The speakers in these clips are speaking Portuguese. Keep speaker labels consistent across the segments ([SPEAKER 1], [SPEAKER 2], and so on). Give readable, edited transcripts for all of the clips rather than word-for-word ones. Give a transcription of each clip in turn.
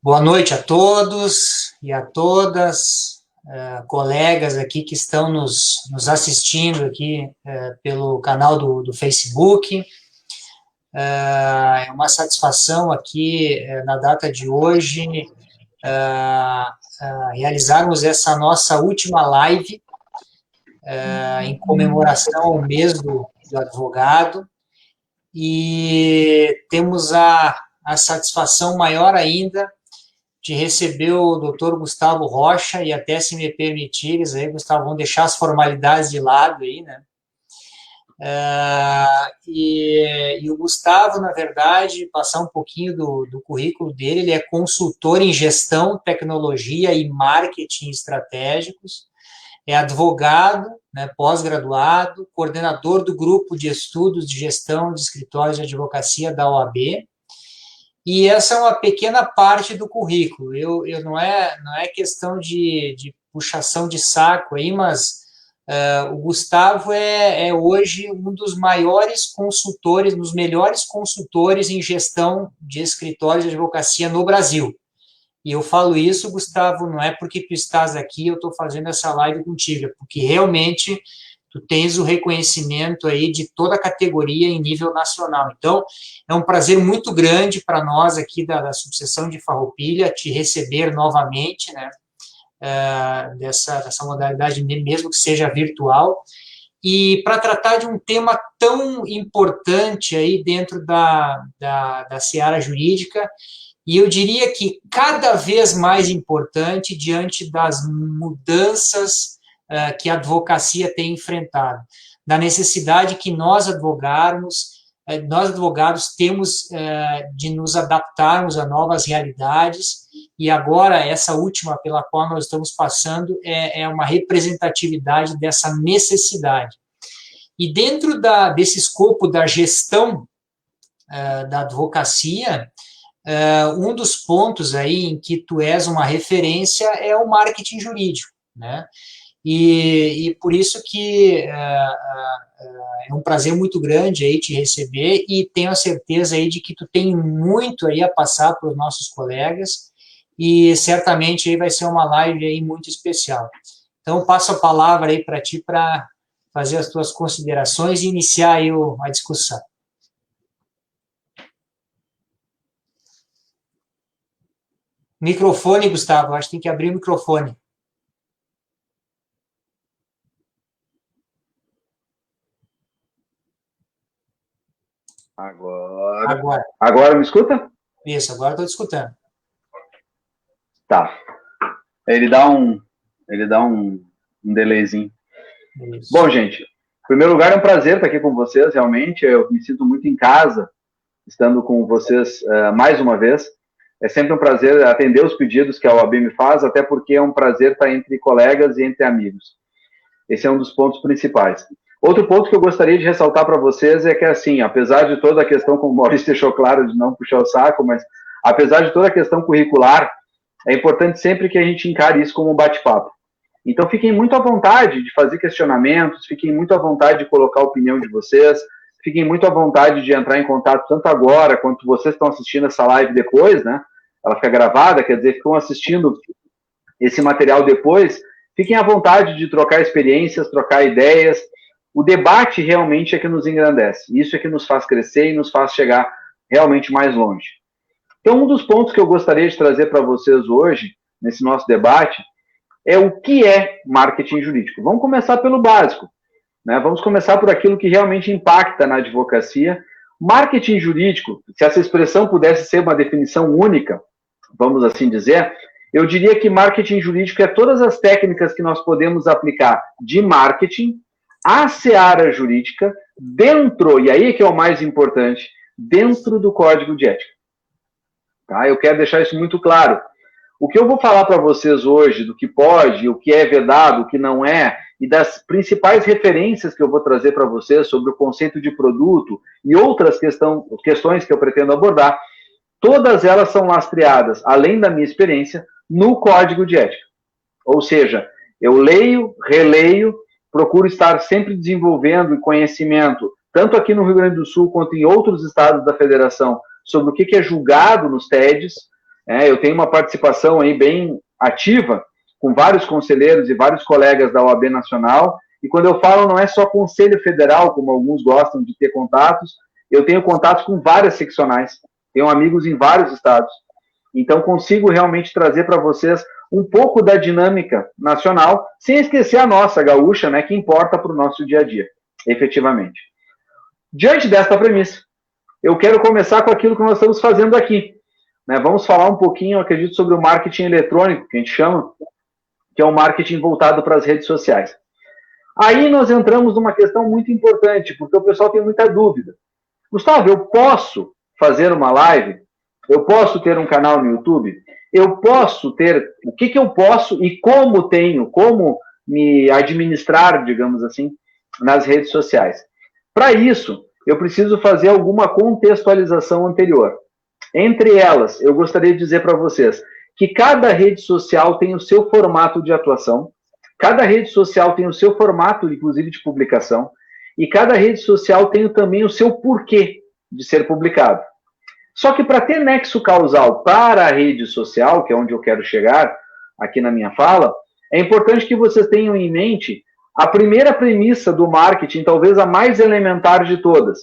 [SPEAKER 1] Boa noite a todos e a todas, colegas aqui que estão nos assistindo aqui pelo canal do Facebook. É uma satisfação aqui, na data de hoje, realizarmos essa nossa última live em comemoração ao mês do advogado, e temos a satisfação maior ainda de receber o doutor Gustavo Rocha, e até, se me permitires, aí, Gustavo, vamos deixar as formalidades de lado aí, né? E o Gustavo, na verdade, passar um pouquinho do currículo dele, ele é consultor em gestão, tecnologia e marketing estratégicos, é advogado, né, pós-graduado, coordenador do grupo de estudos de gestão de escritórios de advocacia da OAB. E essa é uma pequena parte do currículo. Eu não é questão de puxação de saco aí, mas o Gustavo é hoje um dos maiores consultores, dos melhores consultores em gestão de escritórios de advocacia no Brasil. E eu falo isso, Gustavo, não é porque tu estás aqui, eu estou fazendo essa live contigo, é porque realmente tu tens o reconhecimento aí de toda a categoria em nível nacional. Então, é um prazer muito grande para nós aqui da subseção de Farroupilha te receber novamente, né, dessa modalidade, mesmo que seja virtual, e para tratar de um tema tão importante aí dentro da seara jurídica, e eu diria que cada vez mais importante diante das mudanças que a advocacia tem enfrentado, da necessidade que nós advogados temos de nos adaptarmos a novas realidades, e agora essa última pela qual nós estamos passando é uma representatividade dessa necessidade. E dentro desse escopo da gestão da advocacia, um dos pontos aí em que tu és uma referência é o marketing jurídico, né? E por isso que é um prazer muito grande aí te receber, e tenho a certeza aí de que tu tem muito aí a passar para os nossos colegas, e certamente aí vai ser uma live aí muito especial. Então, passo a palavra aí para ti para fazer as tuas considerações e iniciar aí a discussão. Microfone, Gustavo, acho que tem que abrir o microfone.
[SPEAKER 2] Agora me escuta?
[SPEAKER 1] Isso, agora estou te escutando.
[SPEAKER 2] Tá. Ele dá um delayzinho. Isso. Bom, gente, em primeiro lugar, é um prazer estar aqui com vocês, realmente. Eu me sinto muito em casa estando com vocês mais uma vez. É sempre um prazer atender os pedidos que a OAB me faz, até porque é um prazer estar entre colegas e entre amigos. Esse é um dos pontos principais. Outro ponto que eu gostaria de ressaltar para vocês é que, assim, apesar de toda a questão, como o Maurício deixou claro, de não puxar o saco, mas apesar de toda a questão curricular, é importante sempre que a gente encare isso como um bate-papo. Então, fiquem muito à vontade de fazer questionamentos, fiquem muito à vontade de colocar a opinião de vocês, fiquem muito à vontade de entrar em contato tanto agora quanto vocês estão assistindo essa live depois, né? Ela fica gravada, quer dizer, ficam assistindo esse material depois. Fiquem à vontade de trocar experiências, trocar ideias. O debate realmente é que nos engrandece. Isso é que nos faz crescer e nos faz chegar realmente mais longe. Então, um dos pontos que eu gostaria de trazer para vocês hoje, nesse nosso debate, é o que é marketing jurídico. Vamos começar pelo básico, né? Vamos começar por aquilo que realmente impacta na advocacia. Marketing jurídico, se essa expressão pudesse ser uma definição única, vamos assim dizer, eu diria que marketing jurídico é todas as técnicas que nós podemos aplicar de marketing à seara jurídica dentro, e aí que é o mais importante, dentro do Código de Ética. Tá? Eu quero deixar isso muito claro. O que eu vou falar para vocês hoje, do que pode, o que é vedado, o que não é, e das principais referências que eu vou trazer para vocês sobre o conceito de produto e outras questões que eu pretendo abordar, todas elas são lastreadas, além da minha experiência, no Código de Ética. Ou seja, eu leio, releio, procuro estar sempre desenvolvendo conhecimento, tanto aqui no Rio Grande do Sul quanto em outros estados da federação, sobre o que é julgado nos TEDs, Eu tenho uma participação aí bem ativa com vários conselheiros e vários colegas da OAB Nacional, e quando eu falo não é só Conselho Federal, como alguns gostam de ter contatos, eu tenho contatos com várias seccionais, tenho amigos em vários estados, então consigo realmente trazer para vocês um pouco da dinâmica nacional, sem esquecer a nossa, gaúcha, né, que importa para o nosso dia a dia, efetivamente. Diante desta premissa, eu quero começar com aquilo que nós estamos fazendo aqui. Vamos falar um pouquinho, eu acredito, sobre o marketing eletrônico, que a gente chama, que é o marketing voltado para as redes sociais. Aí nós entramos numa questão muito importante, porque o pessoal tem muita dúvida. Gustavo, eu posso fazer uma live? Eu posso ter um canal no YouTube? Eu posso ter... O que eu posso e como tenho? Como me administrar, digamos assim, nas redes sociais? Para isso, eu preciso fazer alguma contextualização anterior. Entre elas, eu gostaria de dizer para vocês que cada rede social tem o seu formato de atuação, cada rede social tem o seu formato, inclusive, de publicação, e cada rede social tem também o seu porquê de ser publicado. Só que para ter nexo causal para a rede social, que é onde eu quero chegar aqui na minha fala, é importante que vocês tenham em mente a primeira premissa do marketing, talvez a mais elementar de todas.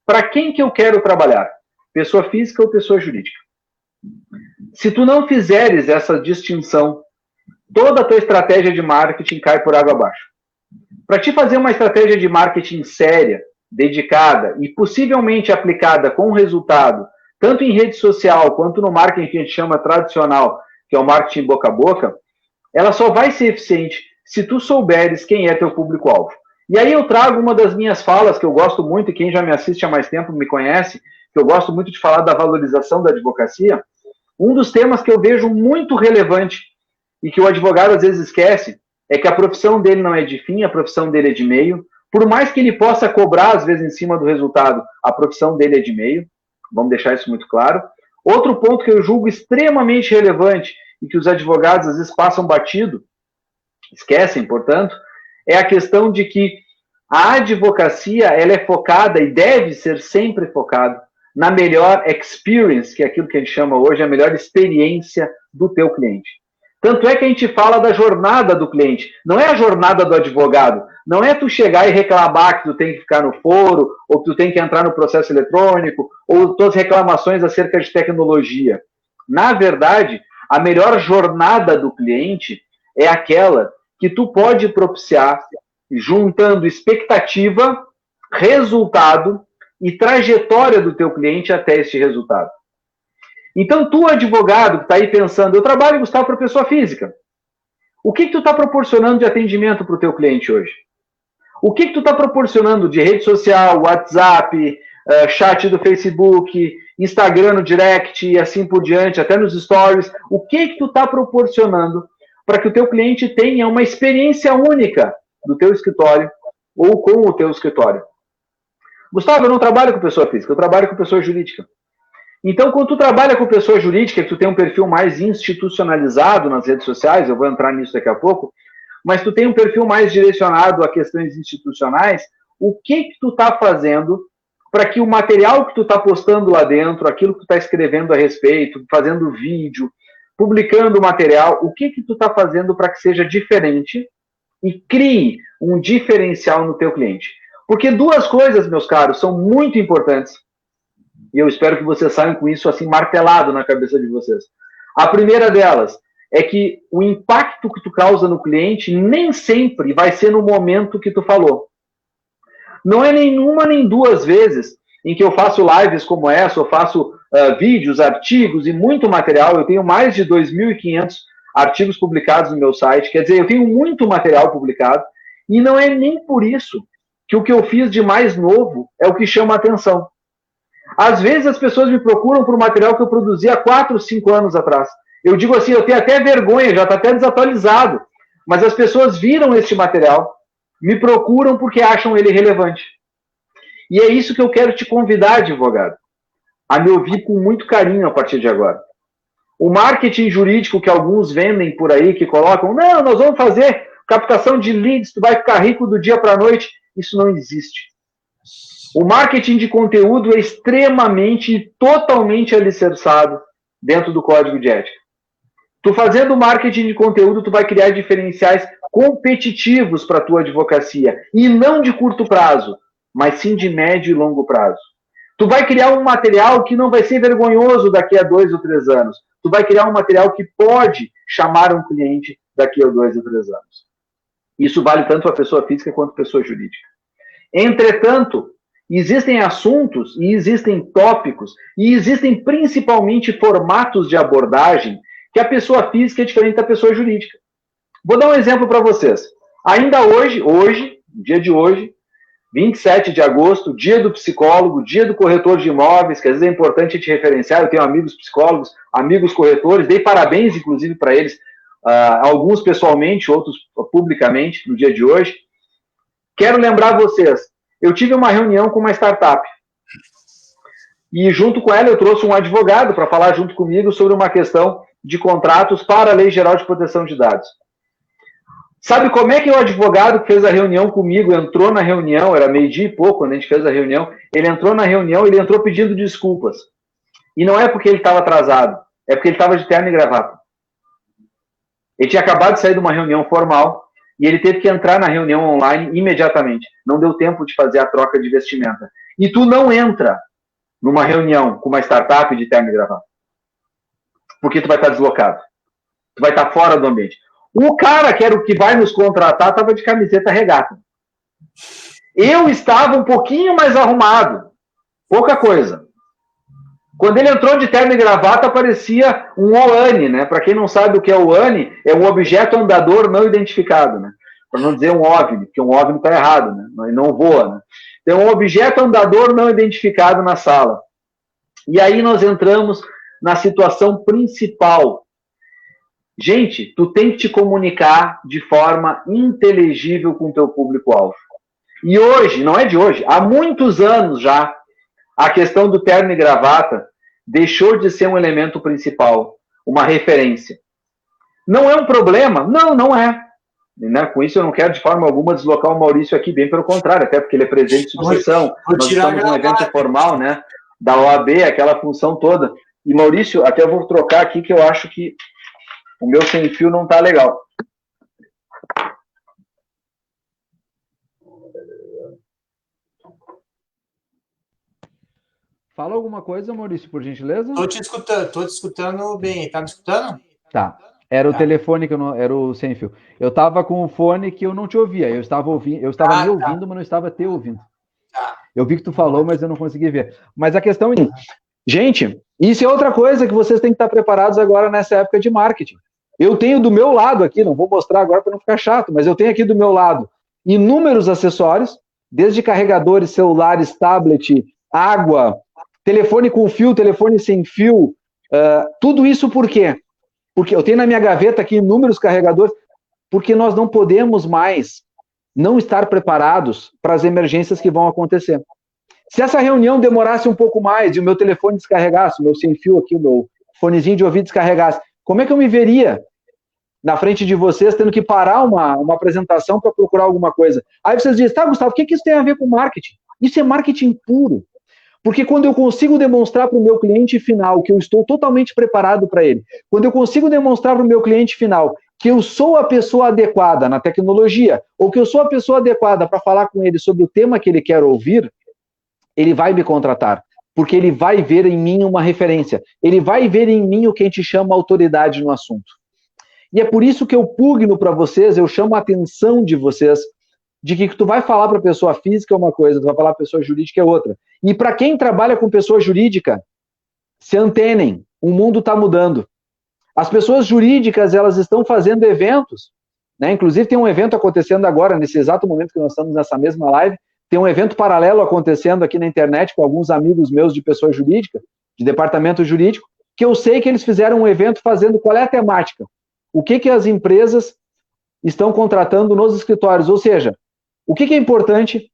[SPEAKER 2] Para quem que eu quero trabalhar? Pessoa física ou pessoa jurídica? Se tu não fizeres essa distinção, toda a tua estratégia de marketing cai por água abaixo. Para te fazer uma estratégia de marketing séria, dedicada e possivelmente aplicada com resultado, tanto em rede social quanto no marketing que a gente chama tradicional, que é o marketing boca a boca, ela só vai ser eficiente se tu souberes quem é teu público-alvo. E aí eu trago uma das minhas falas que eu gosto muito, e quem já me assiste há mais tempo me conhece, que eu gosto muito de falar da valorização da advocacia. Um dos temas que eu vejo muito relevante e que o advogado às vezes esquece é que a profissão dele não é de fim, a profissão dele é de meio. Por mais que ele possa cobrar, às vezes, em cima do resultado, a profissão dele é de meio. Vamos deixar isso muito claro. Outro ponto que eu julgo extremamente relevante e que os advogados às vezes passam batido, esquecem, portanto, é a questão de que a advocacia ela é focada e deve ser sempre focada na melhor experience, que é aquilo que a gente chama hoje, a melhor experiência do teu cliente. Tanto é que a gente fala da jornada do cliente, não é a jornada do advogado, não é tu chegar e reclamar que tu tem que ficar no foro, ou que tu tem que entrar no processo eletrônico, ou tuas reclamações acerca de tecnologia. Na verdade, a melhor jornada do cliente é aquela que tu pode propiciar juntando expectativa, resultado e trajetória do teu cliente até este resultado. Então, tu, advogado, que está aí pensando, eu trabalho, Gustavo, para pessoa física. O que tu está proporcionando de atendimento para o teu cliente hoje? O que tu está proporcionando de rede social, WhatsApp, chat do Facebook, Instagram no direct e assim por diante, até nos stories? O que tu está proporcionando para que o teu cliente tenha uma experiência única do teu escritório ou com o teu escritório? Gustavo, eu não trabalho com pessoa física, eu trabalho com pessoa jurídica. Então, quando tu trabalha com pessoa jurídica, que tu tem um perfil mais institucionalizado nas redes sociais, eu vou entrar nisso daqui a pouco, mas tu tem um perfil mais direcionado a questões institucionais, o que tu está fazendo para que o material que tu está postando lá dentro, aquilo que tu está escrevendo a respeito, fazendo vídeo, publicando material, o que tu está fazendo para que seja diferente e crie um diferencial no teu cliente? Porque duas coisas, meus caros, são muito importantes, e eu espero que vocês saiam com isso assim martelado na cabeça de vocês. A primeira delas é que o impacto que tu causa no cliente nem sempre vai ser no momento que tu falou. Não é nenhuma nem duas vezes em que eu faço lives como essa, eu faço vídeos, artigos e muito material. Eu tenho mais de 2.500 artigos publicados no meu site. Quer dizer, eu tenho muito material publicado e não é nem por isso que o que eu fiz de mais novo é o que chama a atenção. Às vezes as pessoas me procuram por material que eu produzi há 4, 5 anos atrás. Eu digo assim, eu tenho até vergonha, já está até desatualizado. Mas as pessoas viram este material, me procuram porque acham ele relevante. E é isso que eu quero te convidar, advogado, a me ouvir com muito carinho a partir de agora. O marketing jurídico que alguns vendem por aí, que colocam, não, nós vamos fazer captação de leads, tu vai ficar rico do dia para a noite. Isso não existe. O marketing de conteúdo é extremamente e totalmente alicerçado dentro do código de ética. Tu fazendo marketing de conteúdo, tu vai criar diferenciais competitivos para a tua advocacia, e não de curto prazo, mas sim de médio e longo prazo. Tu vai criar um material que não vai ser vergonhoso daqui a 2 ou 3 anos. Tu vai criar um material que pode chamar um cliente daqui a 2 ou 3 anos. Isso vale tanto para a pessoa física quanto para a pessoa jurídica. Entretanto, existem assuntos e existem tópicos e existem principalmente formatos de abordagem que a pessoa física é diferente da pessoa jurídica. Vou dar um exemplo para vocês. Ainda hoje, dia de hoje, 27 de agosto, dia do psicólogo, dia do corretor de imóveis, que às vezes é importante te referenciar, eu tenho amigos psicólogos, amigos corretores, dei parabéns, inclusive, para eles, alguns pessoalmente, outros publicamente, no dia de hoje. Quero lembrar vocês, eu tive uma reunião com uma startup, e junto com ela eu trouxe um advogado para falar junto comigo sobre uma questão de contratos para a Lei Geral de Proteção de Dados. Sabe como é que o advogado que fez a reunião comigo entrou na reunião, era 12:00 e pouco quando a gente fez a reunião, ele entrou na reunião, ele entrou pedindo desculpas. E não é porque ele estava atrasado, é porque ele estava de terno e gravata. Ele tinha acabado de sair de uma reunião formal e ele teve que entrar na reunião online imediatamente. Não deu tempo de fazer a troca de vestimenta. E tu não entra numa reunião com uma startup de terno e gravata. Porque tu vai estar deslocado. Tu vai estar fora do ambiente. O cara que era o que vai nos contratar estava de camiseta regata. Eu estava um pouquinho mais arrumado. Pouca coisa. Quando ele entrou de terno e gravata, parecia um OANI, né? Para quem não sabe o que é o OANI, é um objeto andador não identificado, né? Para não dizer um OVNI, porque um OVNI está errado, né? Ele não voa, né? Então, um objeto andador não identificado na sala. E aí nós entramos na situação principal. Gente, tu tem que te comunicar de forma inteligível com o teu público-alvo. E hoje, não é de hoje, há muitos anos já, a questão do terno e gravata deixou de ser um elemento principal, uma referência. Não é um problema? Não, não é. Né? Com isso eu não quero de forma alguma deslocar o Maurício aqui, bem pelo contrário, até porque ele é presidente de subseção, nós estamos num evento formal, né, da OAB, aquela função toda. E Maurício, até eu vou trocar aqui que eu acho que o meu sem fio não está legal.
[SPEAKER 3] Fala alguma coisa, Maurício, por gentileza?
[SPEAKER 1] Estou te escutando bem. Tá me escutando?
[SPEAKER 3] Tá. Era o telefone que eu não, era o sem fio. Eu estava com o fone que eu não te ouvia. Eu estava me ouvindo, mas não estava te ouvindo.
[SPEAKER 1] Tá.
[SPEAKER 3] Eu vi que tu falou, mas eu não consegui ver. Mas a questão é, gente, isso é outra coisa que vocês têm que estar preparados agora nessa época de marketing. Eu tenho do meu lado aqui, não vou mostrar agora para não ficar chato, mas eu tenho aqui do meu lado inúmeros acessórios, desde carregadores, celulares, tablet, água, telefone com fio, telefone sem fio, tudo isso por quê? Porque eu tenho na minha gaveta aqui inúmeros carregadores, porque nós não podemos mais não estar preparados para as emergências que vão acontecer. Se essa reunião demorasse um pouco mais e o meu telefone descarregasse, o meu sem fio aqui, o meu fonezinho de ouvido descarregasse, como é que eu me veria na frente de vocês tendo que parar uma apresentação para procurar alguma coisa? Aí vocês dizem, tá, Gustavo, o que isso tem a ver com marketing? Isso é marketing puro. Porque quando eu consigo demonstrar para o meu cliente final que eu estou totalmente preparado para ele, quando eu consigo demonstrar para o meu cliente final que eu sou a pessoa adequada na tecnologia, ou que eu sou a pessoa adequada para falar com ele sobre o tema que ele quer ouvir, ele vai me contratar. Porque ele vai ver em mim uma referência. Ele vai ver em mim o que a gente chama autoridade no assunto. E é por isso que eu pugno para vocês, eu chamo a atenção de vocês, de que tu vai falar para a pessoa física é uma coisa, tu vai falar para a pessoa jurídica é outra. E para quem trabalha com pessoa jurídica, se antenem, o mundo está mudando. As pessoas jurídicas, elas estão fazendo eventos, né? Inclusive tem um evento acontecendo agora, nesse exato momento que nós estamos nessa mesma live, tem um evento paralelo acontecendo aqui na internet com alguns amigos meus de pessoa jurídica, de departamento jurídico, que eu sei que eles fizeram um evento fazendo qual é a temática. O que as empresas estão contratando nos escritórios, ou seja, o que é importante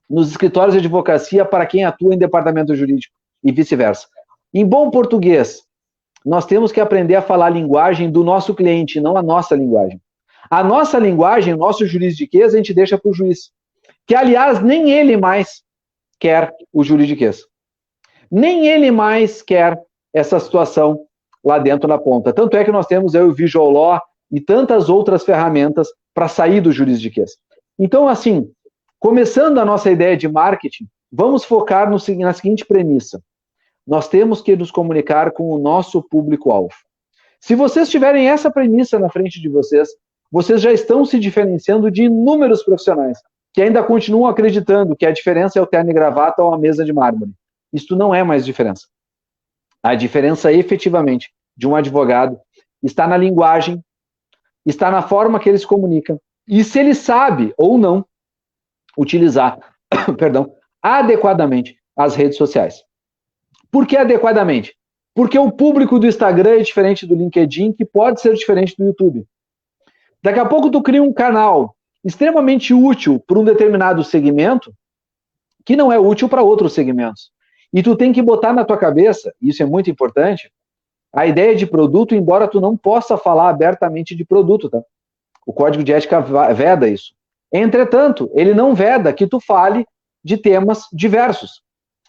[SPEAKER 3] nos escritórios de advocacia para quem atua em departamento jurídico e vice-versa. Em bom português, nós temos que aprender a falar a linguagem do nosso cliente, não a nossa linguagem. A nossa linguagem, o nosso juridiquês, a gente deixa para o juiz. Que, aliás, nem ele mais quer o juridiquês. Nem ele mais quer essa situação lá dentro na ponta. Tanto é que nós temos aí o Visual Law e tantas outras ferramentas para sair do juridiquês. Então, assim, começando a nossa ideia de marketing, vamos focar na seguinte premissa. Nós temos que nos comunicar com o nosso público-alvo. Se vocês tiverem essa premissa na frente de vocês, vocês já estão se diferenciando de inúmeros profissionais que ainda continuam acreditando que a diferença é o terno e gravata ou a mesa de mármore. Isto não é mais diferença. A diferença, efetivamente, de um advogado está na linguagem, está na forma que ele se comunica, e se ele sabe ou não utilizar, adequadamente as redes sociais. Por que adequadamente? Porque o público do Instagram é diferente do LinkedIn, que pode ser diferente do YouTube. Daqui a pouco tu cria um canal extremamente útil para um determinado segmento, que não é útil para outros segmentos. E tu tem que botar na tua cabeça, isso é muito importante, a ideia de produto, embora tu não possa falar abertamente de produto, tá? O Código de Ética veda isso. Entretanto, ele não veda que tu fale de temas diversos.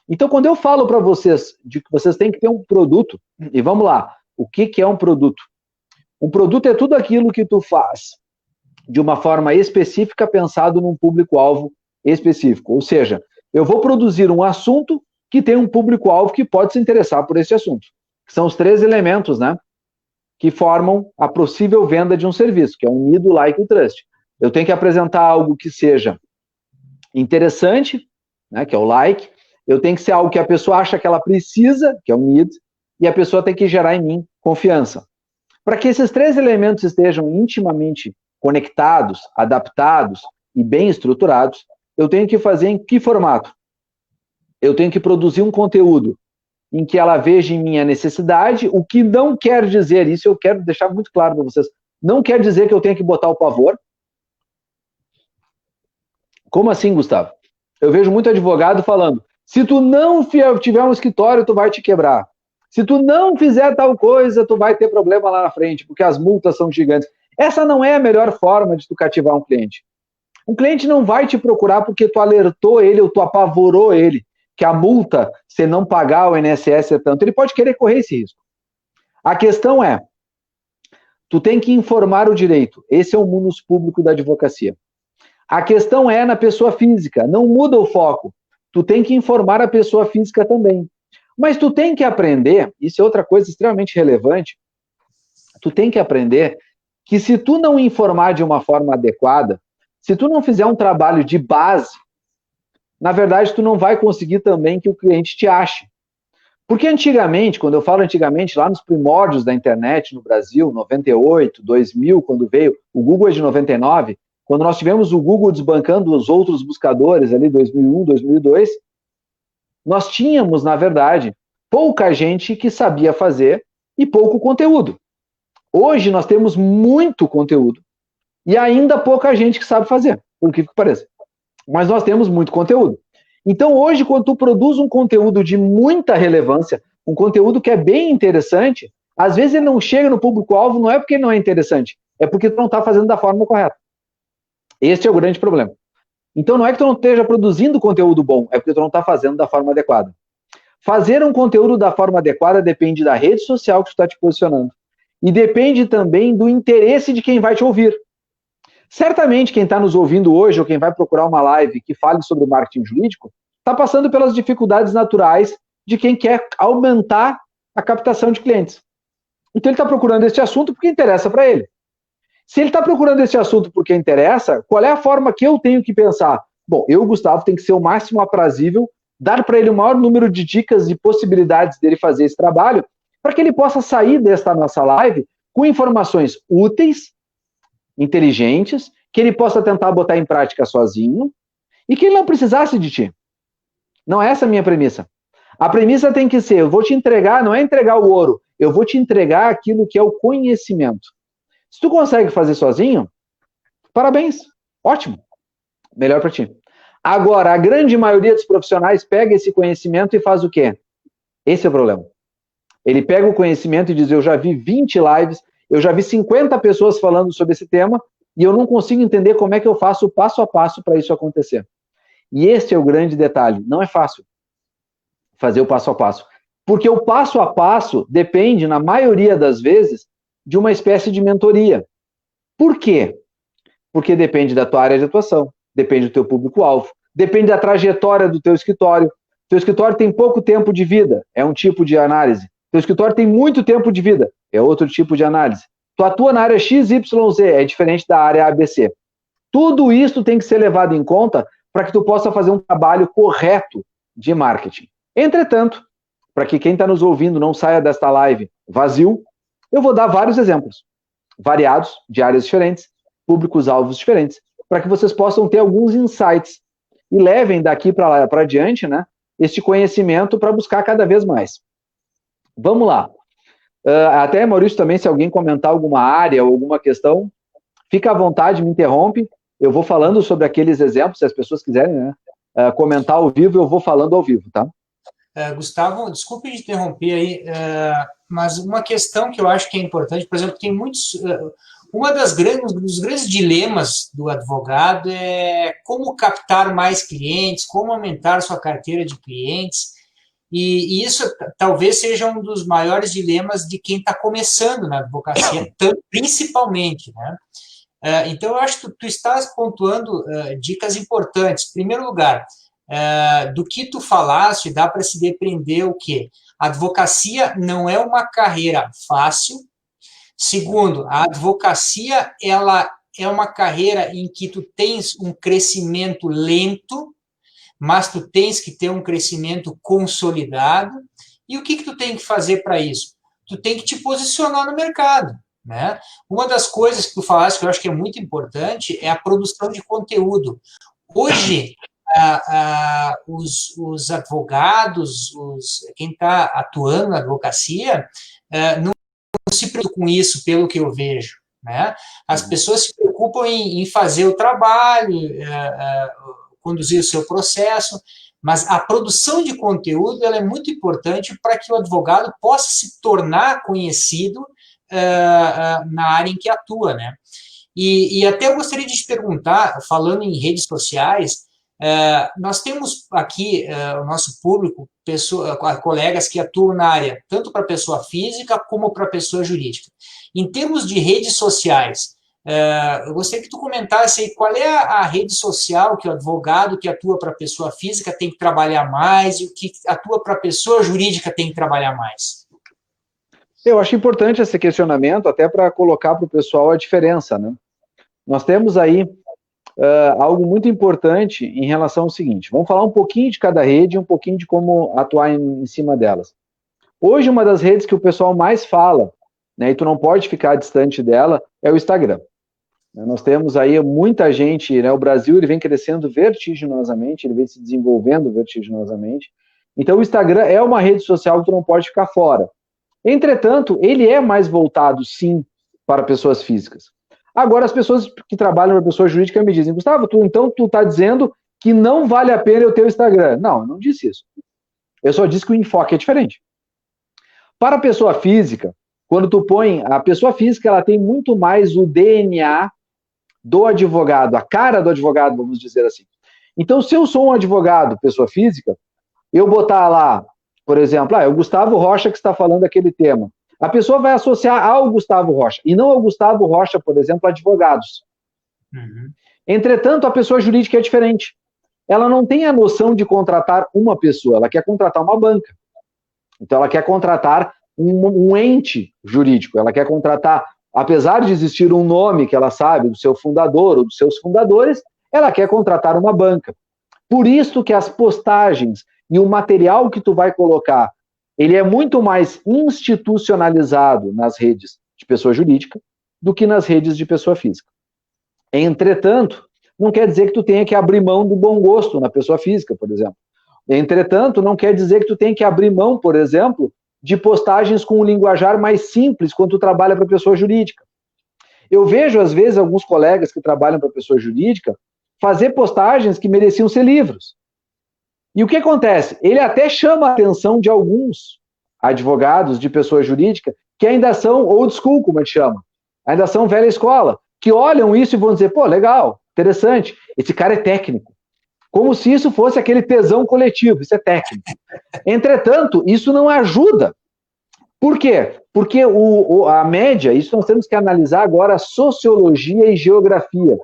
[SPEAKER 3] Então, quando eu falo para vocês de que vocês têm que ter um produto, e vamos lá, o que é um produto? Um produto é tudo aquilo que tu faz de uma forma específica, pensado num público-alvo específico. Ou seja, eu vou produzir um assunto que tem um público-alvo que pode se interessar por esse assunto. São os 3 elementos, né, que formam a possível venda de um serviço, que é o need, o like e o trust. Eu tenho que apresentar algo que seja interessante, né, que é o like. Eu tenho que ser algo que a pessoa acha que ela precisa, que é o need, e a pessoa tem que gerar em mim confiança. Para que esses 3 elementos estejam intimamente conectados, adaptados e bem estruturados, eu tenho que fazer em que formato? Eu tenho que produzir um conteúdo em que ela veja em mim a necessidade, o que não quer dizer, isso eu quero deixar muito claro para vocês, não quer dizer que eu tenho que botar o pavor. Como assim, Gustavo? Eu vejo muito advogado falando, se tu não tiver um escritório, tu vai te quebrar. Se tu não fizer tal coisa, tu vai ter problema lá na frente, porque as multas são gigantes. Essa não é a melhor forma de tu cativar um cliente. Um cliente não vai te procurar porque tu alertou ele ou tu apavorou ele que a multa, se não pagar o INSS é tanto. Ele pode querer correr esse risco. A questão é, tu tem que informar o direito. Esse é o munus público da advocacia. A questão é na pessoa física. Não muda o foco. Tu tem que informar a pessoa física também. Mas tu tem que aprender, isso é outra coisa extremamente relevante, tu tem que aprender que se tu não informar de uma forma adequada, se tu não fizer um trabalho de base, na verdade tu não vai conseguir também que o cliente te ache. Porque antigamente, quando eu falo antigamente, lá nos primórdios da internet no Brasil, 98, 2000, quando veio, o Google é de 99, quando nós tivemos o Google desbancando os outros buscadores ali, 2001, 2002, nós tínhamos, na verdade, pouca gente que sabia fazer e pouco conteúdo. Hoje nós temos muito conteúdo e ainda pouca gente que sabe fazer, por que pareça. Mas nós temos muito conteúdo. Então hoje, quando tu produz um conteúdo de muita relevância, um conteúdo que é bem interessante, às vezes ele não chega no público-alvo, não é porque não é interessante, é porque tu não está fazendo da forma correta. Este é o grande problema. Então não é que tu não esteja produzindo conteúdo bom, é porque tu não está fazendo da forma adequada. Fazer um conteúdo da forma adequada depende da rede social que tu está te posicionando. E depende também do interesse de quem vai te ouvir. Certamente quem está nos ouvindo hoje, ou quem vai procurar uma live que fale sobre marketing jurídico, está passando pelas dificuldades naturais de quem quer aumentar a captação de clientes. Então ele está procurando este assunto porque interessa para ele. Se ele está procurando esse assunto porque interessa, qual é a forma que eu tenho que pensar? Bom, eu, Gustavo, tenho que ser o máximo aprazível, dar para ele o maior número de dicas e possibilidades dele fazer esse trabalho, para que ele possa sair desta nossa live com informações úteis, inteligentes, que ele possa tentar botar em prática sozinho e que ele não precisasse de ti. Não é essa a minha premissa. A premissa tem que ser, eu vou te entregar, não é entregar o ouro, eu vou te entregar aquilo que é o conhecimento. Se tu consegue fazer sozinho, parabéns, ótimo, melhor para ti. Agora, a grande maioria dos profissionais pega esse conhecimento e faz o quê? Esse é o problema. Ele pega o conhecimento e diz, eu já vi 20 lives, eu já vi 50 pessoas falando sobre esse tema e eu não consigo entender como é que eu faço o passo a passo para isso acontecer. E esse é o grande detalhe, não é fácil fazer o passo a passo. Porque o passo a passo depende, na maioria das vezes, de uma espécie de mentoria. Por quê? Porque depende da tua área de atuação, depende do teu público-alvo, depende da trajetória do teu escritório. Teu escritório tem pouco tempo de vida, é um tipo de análise. Teu escritório tem muito tempo de vida, é outro tipo de análise. Tu atua na área XYZ, é diferente da área ABC. Tudo isso tem que ser levado em conta para que tu possa fazer um trabalho correto de marketing. Entretanto, para que quem está nos ouvindo não saia desta live vazio, eu vou dar vários exemplos, variados, de áreas diferentes, públicos-alvos diferentes, para que vocês possam ter alguns insights e levem daqui para diante, né, este conhecimento para buscar cada vez mais. Vamos lá. Até, Maurício, também, se alguém comentar alguma área ou alguma questão, fica à vontade, me interrompe. Eu vou falando sobre aqueles exemplos, se as pessoas quiserem, né, comentar ao vivo, eu vou falando ao vivo, tá?
[SPEAKER 1] Gustavo, desculpe de interromper aí, mas uma questão que eu acho que é importante, por exemplo, tem muitos... um dos grandes dilemas do advogado é como captar mais clientes, como aumentar sua carteira de clientes, e isso talvez seja um dos maiores dilemas de quem está começando na advocacia, principalmente, né? Então, eu acho que tu estás pontuando dicas importantes. Em primeiro lugar, do que tu falaste, dá para se depreender o quê? A advocacia não é uma carreira fácil. Segundo, a advocacia, ela é uma carreira em que tu tens um crescimento lento, mas tu tens que ter um crescimento consolidado. E o que tu tem que fazer para isso? Tu tem que te posicionar no mercado, né? Uma das coisas que tu falaste, que eu acho que é muito importante, é a produção de conteúdo. Hoje, os advogados, quem está atuando na advocacia, não se preocupam com isso, pelo que eu vejo, né? As pessoas se preocupam em fazer o trabalho, conduzir o seu processo, mas a produção de conteúdo ela é muito importante para que o advogado possa se tornar conhecido na área em que atua, né? E até eu gostaria de te perguntar, falando em redes sociais, nós temos aqui o nosso público, colegas que atuam na área, tanto para pessoa física como para pessoa jurídica. Em termos de redes sociais, eu gostaria que tu comentasse aí qual é a rede social que o advogado que atua para pessoa física tem que trabalhar mais e o que atua para pessoa jurídica tem que trabalhar mais.
[SPEAKER 3] Eu acho importante esse questionamento, até para colocar para o pessoal a diferença, né? Nós temos aí algo muito importante em relação ao seguinte, vamos falar um pouquinho de cada rede e um pouquinho de como atuar em cima delas. Hoje, uma das redes que o pessoal mais fala, né, e tu não pode ficar distante dela, é o Instagram. Nós temos aí muita gente, né, o Brasil ele vem crescendo vertiginosamente, ele vem se desenvolvendo vertiginosamente, então o Instagram é uma rede social que tu não pode ficar fora. Entretanto, ele é mais voltado, sim, para pessoas físicas. Agora, as pessoas que trabalham para pessoa jurídica me dizem, Gustavo, então tu está dizendo que não vale a pena eu ter o Instagram. Não, eu não disse isso. Eu só disse que o enfoque é diferente. Para a pessoa física, quando tu põe, a pessoa física, ela tem muito mais o DNA do advogado, a cara do advogado, vamos dizer assim. Então, se eu sou um advogado, pessoa física, eu botar lá, por exemplo, é o Gustavo Rocha que está falando aquele tema. A pessoa vai associar ao Gustavo Rocha, e não ao Gustavo Rocha, por exemplo, advogados. Uhum. Entretanto, a pessoa jurídica é diferente. Ela não tem a noção de contratar uma pessoa, ela quer contratar uma banca. Então, ela quer contratar um ente jurídico, ela quer contratar, apesar de existir um nome que ela sabe, do seu fundador ou dos seus fundadores, ela quer contratar uma banca. Por isso que as postagens e o material que tu vai colocar, ele é muito mais institucionalizado nas redes de pessoa jurídica do que nas redes de pessoa física. Entretanto, não quer dizer que tu tenha que abrir mão do bom gosto na pessoa física, por exemplo. Entretanto, não quer dizer que tu tenha que abrir mão, por exemplo, de postagens com um linguajar mais simples quando tu trabalha para pessoa jurídica. Eu vejo, às vezes, alguns colegas que trabalham para pessoa jurídica fazer postagens que mereciam ser livros. E o que acontece? Ele até chama a atenção de alguns advogados de pessoa jurídica que ainda são old school, como a gente chama. Ainda são velha escola, que olham isso e vão dizer, pô, legal, interessante, esse cara é técnico. Como se isso fosse aquele tesão coletivo, isso é técnico. Entretanto, isso não ajuda. Por quê? Porque a média, isso nós temos que analisar agora sociologia e geografia,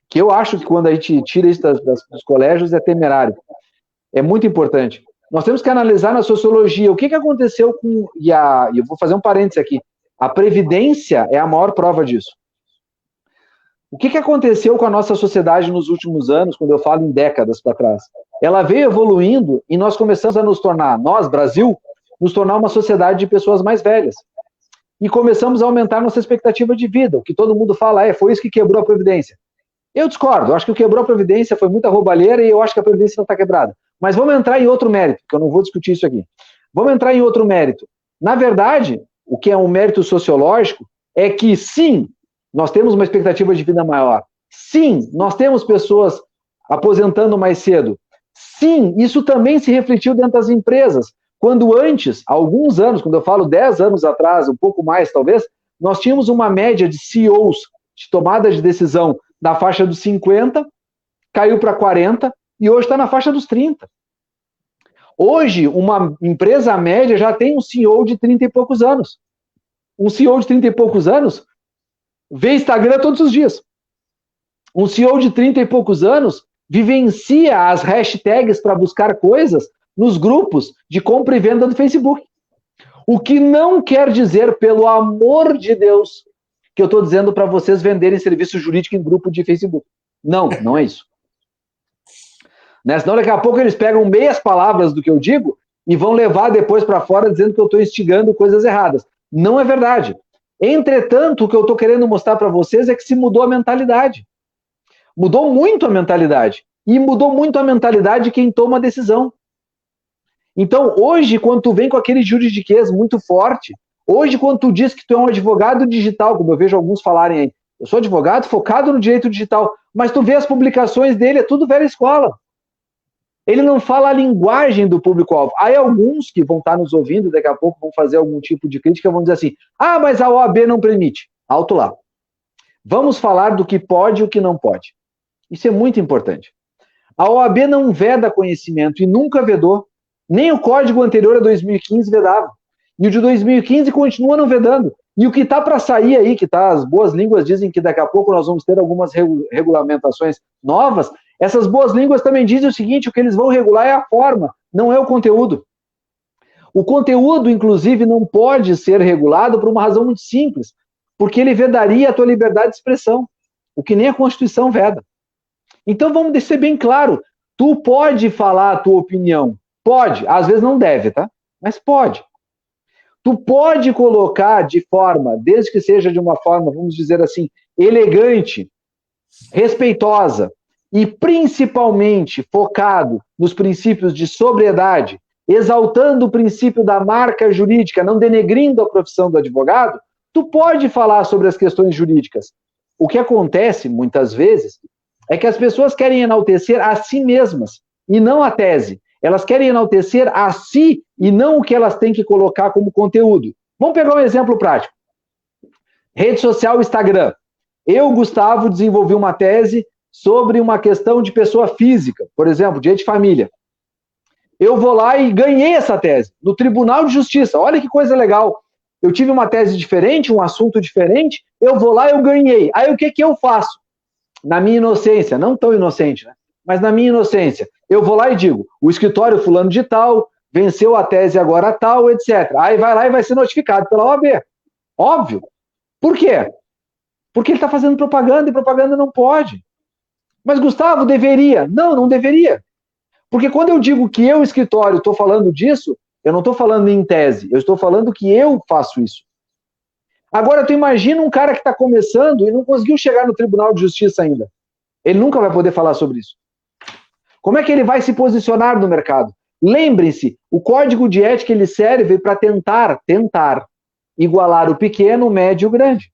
[SPEAKER 3] que eu acho que quando a gente tira isso dos colégios é temerário. É muito importante. Nós temos que analisar na sociologia o que aconteceu com... E eu vou fazer um parênteses aqui. A Previdência é a maior prova disso. O que aconteceu com a nossa sociedade nos últimos anos, quando eu falo em décadas para trás? Ela veio evoluindo e nós começamos a nos tornar, nós, Brasil, nos tornar uma sociedade de pessoas mais velhas. E começamos a aumentar nossa expectativa de vida. O que todo mundo fala foi isso que quebrou a Previdência. Eu discordo, eu acho que o que quebrou a Previdência foi muita roubalheira e eu acho que a Previdência não está quebrada. Mas vamos entrar em outro mérito, que eu não vou discutir isso aqui. Vamos entrar em outro mérito. Na verdade, o que é um mérito sociológico é que, sim, nós temos uma expectativa de vida maior. Sim, nós temos pessoas aposentando mais cedo. Sim, isso também se refletiu dentro das empresas. Quando antes, há alguns anos, quando eu falo 10 anos atrás, um pouco mais talvez, nós tínhamos uma média de CEOs, de tomada de decisão, da faixa dos 50, caiu para 40 e hoje está na faixa dos 30. Hoje, uma empresa média já tem um CEO de 30 e poucos anos. Um CEO de 30 e poucos anos vê Instagram todos os dias. Um CEO de 30 e poucos anos vivencia as hashtags para buscar coisas nos grupos de compra e venda do Facebook. O que não quer dizer, pelo amor de Deus, que eu estou dizendo para vocês venderem serviço jurídico em grupo de Facebook. Não, não é isso. Né? Senão daqui a pouco eles pegam meias palavras do que eu digo e vão levar depois para fora dizendo que eu estou instigando coisas erradas. Não é verdade. Entretanto, o que eu estou querendo mostrar para vocês é que se mudou a mentalidade. Mudou muito a mentalidade. E mudou muito a mentalidade de quem toma a decisão. Então, hoje, quando tu vem com aquele juridiquês muito forte, hoje, quando tu diz que tu é um advogado digital, como eu vejo alguns falarem aí, eu sou advogado focado no direito digital, mas tu vê as publicações dele, é tudo velha escola. Ele não fala a linguagem do público-alvo. Aí alguns que vão estar nos ouvindo, daqui a pouco vão fazer algum tipo de crítica, vão dizer assim, mas a OAB não permite. Alto lá. Vamos falar do que pode e o que não pode. Isso é muito importante. A OAB não veda conhecimento e nunca vedou. Nem o código anterior a 2015 vedava. E o de 2015 continua não vedando. E o que está para sair aí, que tá, as boas línguas dizem que daqui a pouco nós vamos ter algumas regulamentações novas, essas boas línguas também dizem o seguinte, o que eles vão regular é a forma, não é o conteúdo. O conteúdo, inclusive, não pode ser regulado por uma razão muito simples, porque ele vedaria a tua liberdade de expressão, o que nem a Constituição veda. Então vamos ser bem claro, tu pode falar a tua opinião, pode, às vezes não deve, tá? Mas pode. Tu pode colocar de forma, desde que seja de uma forma, vamos dizer assim, elegante, respeitosa e principalmente focado nos princípios de sobriedade, exaltando o princípio da marca jurídica, não denegrindo a profissão do advogado, tu pode falar sobre as questões jurídicas. O que acontece, muitas vezes, é que as pessoas querem enaltecer a si mesmas e não a tese. Elas querem enaltecer a si e não o que elas têm que colocar como conteúdo. Vamos pegar um exemplo prático. Rede social Instagram. Eu, Gustavo, desenvolvi uma tese sobre uma questão de pessoa física, por exemplo, direito de família. Eu vou lá e ganhei essa tese no Tribunal de Justiça. Olha que coisa legal. Eu tive uma tese diferente, um assunto diferente, eu vou lá e eu ganhei. Aí o que eu faço? Na minha inocência, não tão inocente, né? Mas na minha inocência, eu vou lá e digo, o escritório fulano de tal, venceu a tese agora tal, etc. Aí vai lá e vai ser notificado pela OAB. Óbvio. Por quê? Porque ele está fazendo propaganda e propaganda não pode. Mas, Gustavo, deveria. Não, não deveria. Porque quando eu digo que eu, escritório, estou falando disso, eu não estou falando em tese, eu estou falando que eu faço isso. Agora, tu imagina um cara que está começando e não conseguiu chegar no Tribunal de Justiça ainda. Ele nunca vai poder falar sobre isso. Como é que ele vai se posicionar no mercado? Lembrem-se, o código de ética ele serve para tentar igualar o pequeno, o médio e o grande.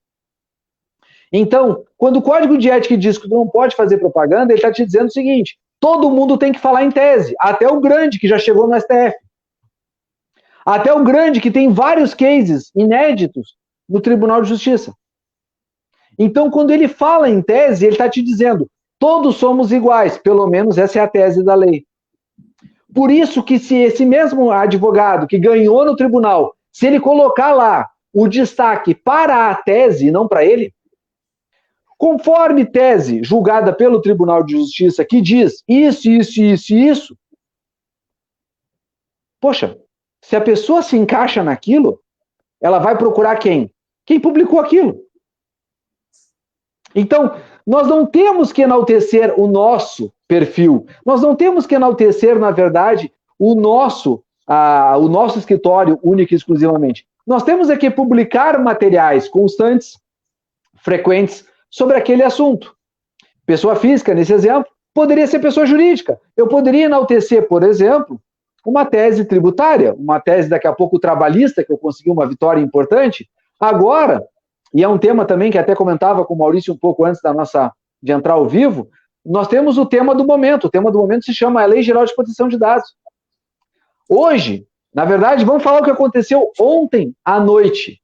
[SPEAKER 3] Então, quando o código de ética diz que tu não pode fazer propaganda, ele está te dizendo o seguinte, todo mundo tem que falar em tese, até o grande que já chegou no STF. Até o grande que tem vários cases inéditos no Tribunal de Justiça. Então, quando ele fala em tese, ele está te dizendo, todos somos iguais, pelo menos essa é a tese da lei. Por isso que se esse mesmo advogado que ganhou no tribunal, se ele colocar lá o destaque para a tese e não para ele, conforme tese julgada pelo Tribunal de Justiça que diz isso, isso, isso e isso, poxa, se a pessoa se encaixa naquilo, ela vai procurar quem? Quem publicou aquilo. Então, nós não temos que enaltecer o nosso perfil, nós não temos que enaltecer, na verdade, o nosso escritório único e exclusivamente. Nós temos é que publicar materiais constantes, frequentes, sobre aquele assunto. Pessoa física, nesse exemplo, poderia ser pessoa jurídica. Eu poderia enaltecer, por exemplo, uma tese tributária, uma tese daqui a pouco trabalhista, que eu consegui uma vitória importante. Agora, e é um tema também que até comentava com o Maurício um pouco antes de entrar ao vivo, nós temos o tema do momento. O tema do momento se chama a Lei Geral de Proteção de Dados. Hoje, na verdade, vamos falar o que aconteceu ontem à noite.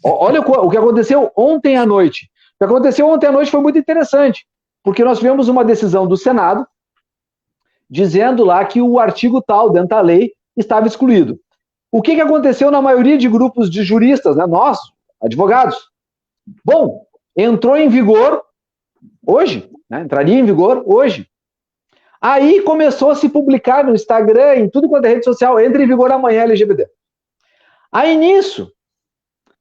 [SPEAKER 3] Olha o que aconteceu ontem à noite. O que aconteceu ontem à noite foi muito interessante, porque nós tivemos uma decisão do Senado dizendo lá que o artigo tal dentro da lei estava excluído. O que aconteceu na maioria de grupos de juristas, né? Nós, advogados? Bom, entrou em vigor hoje, né? Entraria em vigor hoje. Aí começou a se publicar no Instagram, em tudo quanto é rede social, entra em vigor amanhã LGBT. Aí nisso,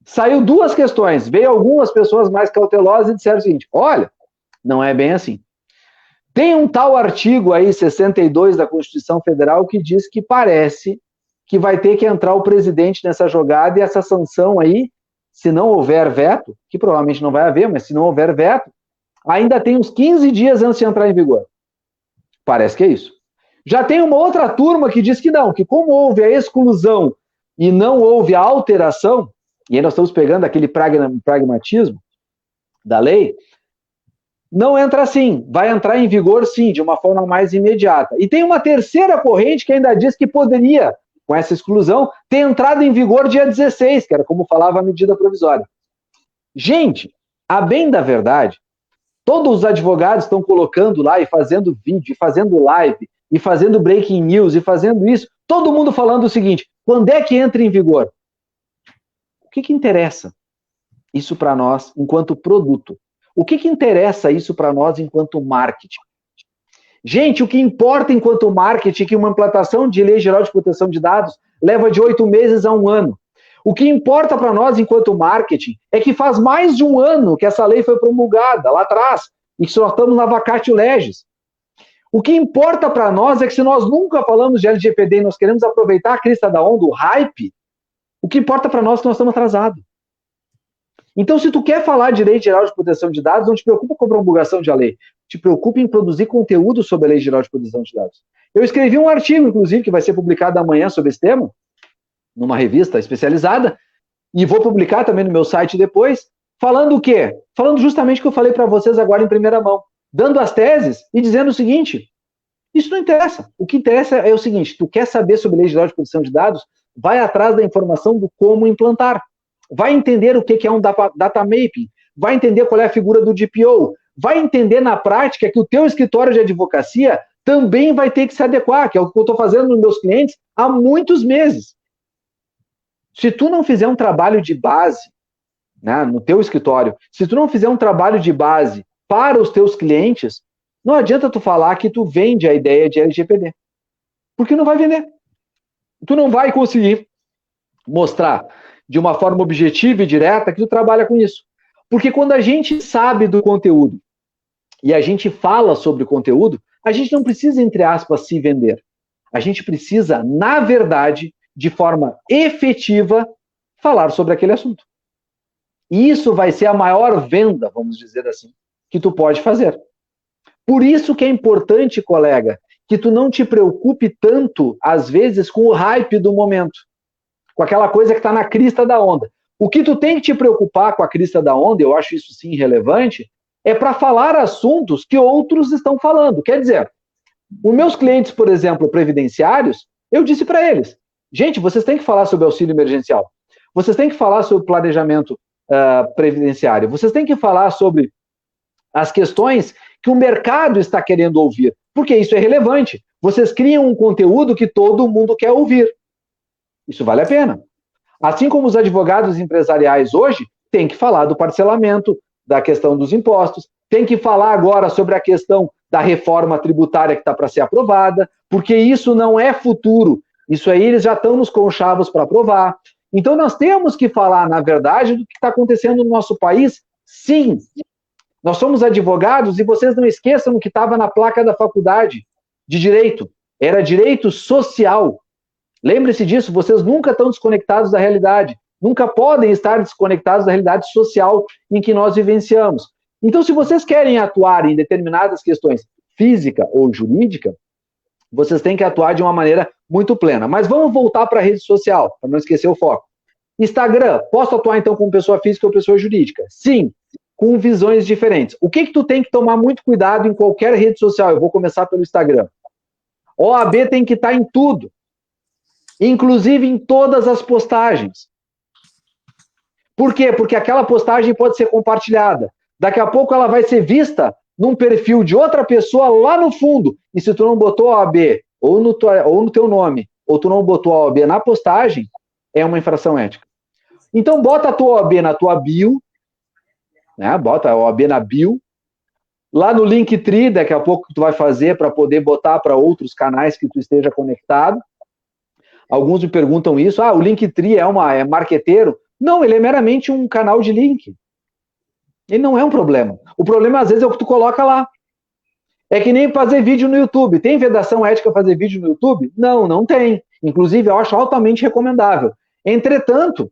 [SPEAKER 3] saiu duas questões. Veio algumas pessoas mais cautelosas e disseram o seguinte: olha, não é bem assim. Tem um tal artigo aí, 62 da Constituição Federal, que diz que parece que vai ter que entrar o presidente nessa jogada, e essa sanção aí, se não houver veto, que provavelmente não vai haver, mas se não houver veto, ainda tem uns 15 dias antes de entrar em vigor. Parece que é isso. Já tem uma outra turma que diz que não, que como houve a exclusão e não houve a alteração, e aí nós estamos pegando aquele pragmatismo da lei, não entra assim, vai entrar em vigor sim, de uma forma mais imediata. E tem uma terceira corrente que ainda diz que poderia, com essa exclusão, ter entrado em vigor dia 16, que era como falava a medida provisória. Gente, a bem da verdade, todos os advogados estão colocando lá e fazendo vídeo, e fazendo live, e fazendo breaking news, e fazendo isso, todo mundo falando o seguinte: quando é que entra em vigor? O que interessa isso para nós enquanto produto? O que interessa isso para nós enquanto marketing? Gente, o que importa enquanto marketing é que uma implantação de Lei Geral de Proteção de Dados leva de 8 meses a 1 ano. O que importa para nós enquanto marketing é que faz mais de 1 ano que essa lei foi promulgada, lá atrás, e que nós estamos na vacatio legis. O que importa para nós é que se nós nunca falamos de LGPD e nós queremos aproveitar a crista da onda, o hype, o que importa para nós é que nós estamos atrasados. Então, se tu quer falar de Lei Geral de Proteção de Dados, não te preocupa com a promulgação de a lei. Te preocupa em produzir conteúdo sobre a Lei Geral de Proteção de Dados. Eu escrevi um artigo, inclusive, que vai ser publicado amanhã sobre esse tema, numa revista especializada, e vou publicar também no meu site depois, falando o quê? Falando justamente o que eu falei para vocês agora em primeira mão, dando as teses e dizendo o seguinte: isso não interessa. O que interessa é o seguinte: tu quer saber sobre Lei Geral de Proteção de Dados, vai atrás da informação do como implantar. Vai entender o que é um data mapping, vai entender qual é a figura do DPO, vai entender na prática que o teu escritório de advocacia também vai ter que se adequar, que é o que eu estou fazendo nos meus clientes há muitos meses. Se tu não fizer um trabalho de base, né, no teu escritório, se tu não fizer um trabalho de base para os teus clientes, não adianta tu falar que tu vende a ideia de LGPD, porque não vai vender. Tu não vai conseguir mostrar de uma forma objetiva e direta que tu trabalha com isso. Porque quando a gente sabe do conteúdo e a gente fala sobre o conteúdo, a gente não precisa, entre aspas, se vender. A gente precisa, na verdade, de forma efetiva, falar sobre aquele assunto. E isso vai ser a maior venda, vamos dizer assim, que tu pode fazer. Por isso que é importante, colega, que tu não te preocupe tanto, às vezes, com o hype do momento, com aquela coisa que está na crista da onda. O que tu tem que te preocupar com a crista da onda, eu acho isso sim relevante, é para falar assuntos que outros estão falando. Quer dizer, os meus clientes, por exemplo, previdenciários, eu disse para eles: gente, vocês têm que falar sobre auxílio emergencial, vocês têm que falar sobre planejamento previdenciário, vocês têm que falar sobre as questões que o mercado está querendo ouvir, porque isso é relevante. Vocês criam um conteúdo que todo mundo quer ouvir. Isso vale a pena. Assim como os advogados empresariais hoje têm que falar do parcelamento, da questão dos impostos, tem que falar agora sobre a questão da reforma tributária que está para ser aprovada, porque isso não é futuro. Isso aí eles já estão nos conchavos para aprovar. Então nós temos que falar, na verdade, do que está acontecendo no nosso país, sim. Nós somos advogados e vocês não esqueçam o que estava na placa da faculdade de Direito. Era direito social. Lembre-se disso, vocês nunca estão desconectados da realidade. Nunca podem estar desconectados da realidade social em que nós vivenciamos. Então, se vocês querem atuar em determinadas questões física ou jurídica, vocês têm que atuar de uma maneira muito plena. Mas vamos voltar para a rede social, para não esquecer o foco. Instagram, posso atuar então como pessoa física ou pessoa jurídica? Sim, com visões diferentes. O que tu tem que tomar muito cuidado em qualquer rede social? Eu vou começar pelo Instagram. OAB tem que estar em tudo, inclusive em todas as postagens. Por quê? Porque aquela postagem pode ser compartilhada. Daqui a pouco ela vai ser vista num perfil de outra pessoa lá no fundo. E se tu não botou a OAB ou no teu nome, ou tu não botou a OAB na postagem, é uma infração ética. Então bota a tua OAB na tua bio, né? Bota a OAB na bio. Lá no Linktree, daqui a pouco tu vai fazer para poder botar para outros canais que tu esteja conectado. Alguns me perguntam isso. O Linktree é marqueteiro? Não, ele é meramente um canal de link. Ele não é um problema. O problema, às vezes, é o que tu coloca lá. É que nem fazer vídeo no YouTube. Tem vedação ética fazer vídeo no YouTube? Não, não tem. Inclusive, eu acho altamente recomendável. Entretanto,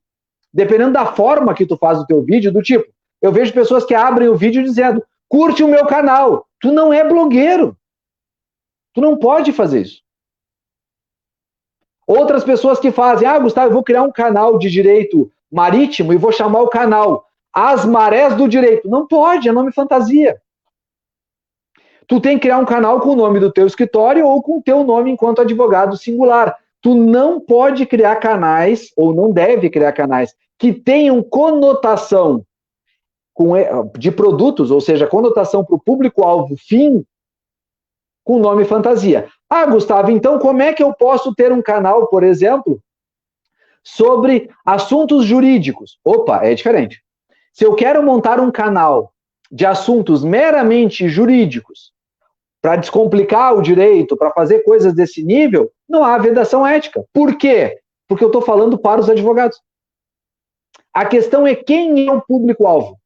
[SPEAKER 3] dependendo da forma que tu faz o teu vídeo, do tipo, eu vejo pessoas que abrem o vídeo dizendo, curte o meu canal. Tu não é blogueiro. Tu não pode fazer isso. Outras pessoas que fazem, Gustavo, eu vou criar um canal de direito marítimo e vou chamar o canal As Marés do Direito. Não pode, é nome fantasia. Tu tem que criar um canal com o nome do teu escritório ou com o teu nome enquanto advogado singular. Tu não pode criar canais, ou não deve criar canais, que tenham conotação de produtos, ou seja, conotação para o público-alvo fim, com nome fantasia. Gustavo, então como é que eu posso ter um canal, por exemplo, sobre assuntos jurídicos? Opa, é diferente. Se eu quero montar um canal de assuntos meramente jurídicos, para descomplicar o direito, para fazer coisas desse nível, não há vedação ética. Por quê? Porque eu estou falando para os advogados. A questão é quem é o público-alvo.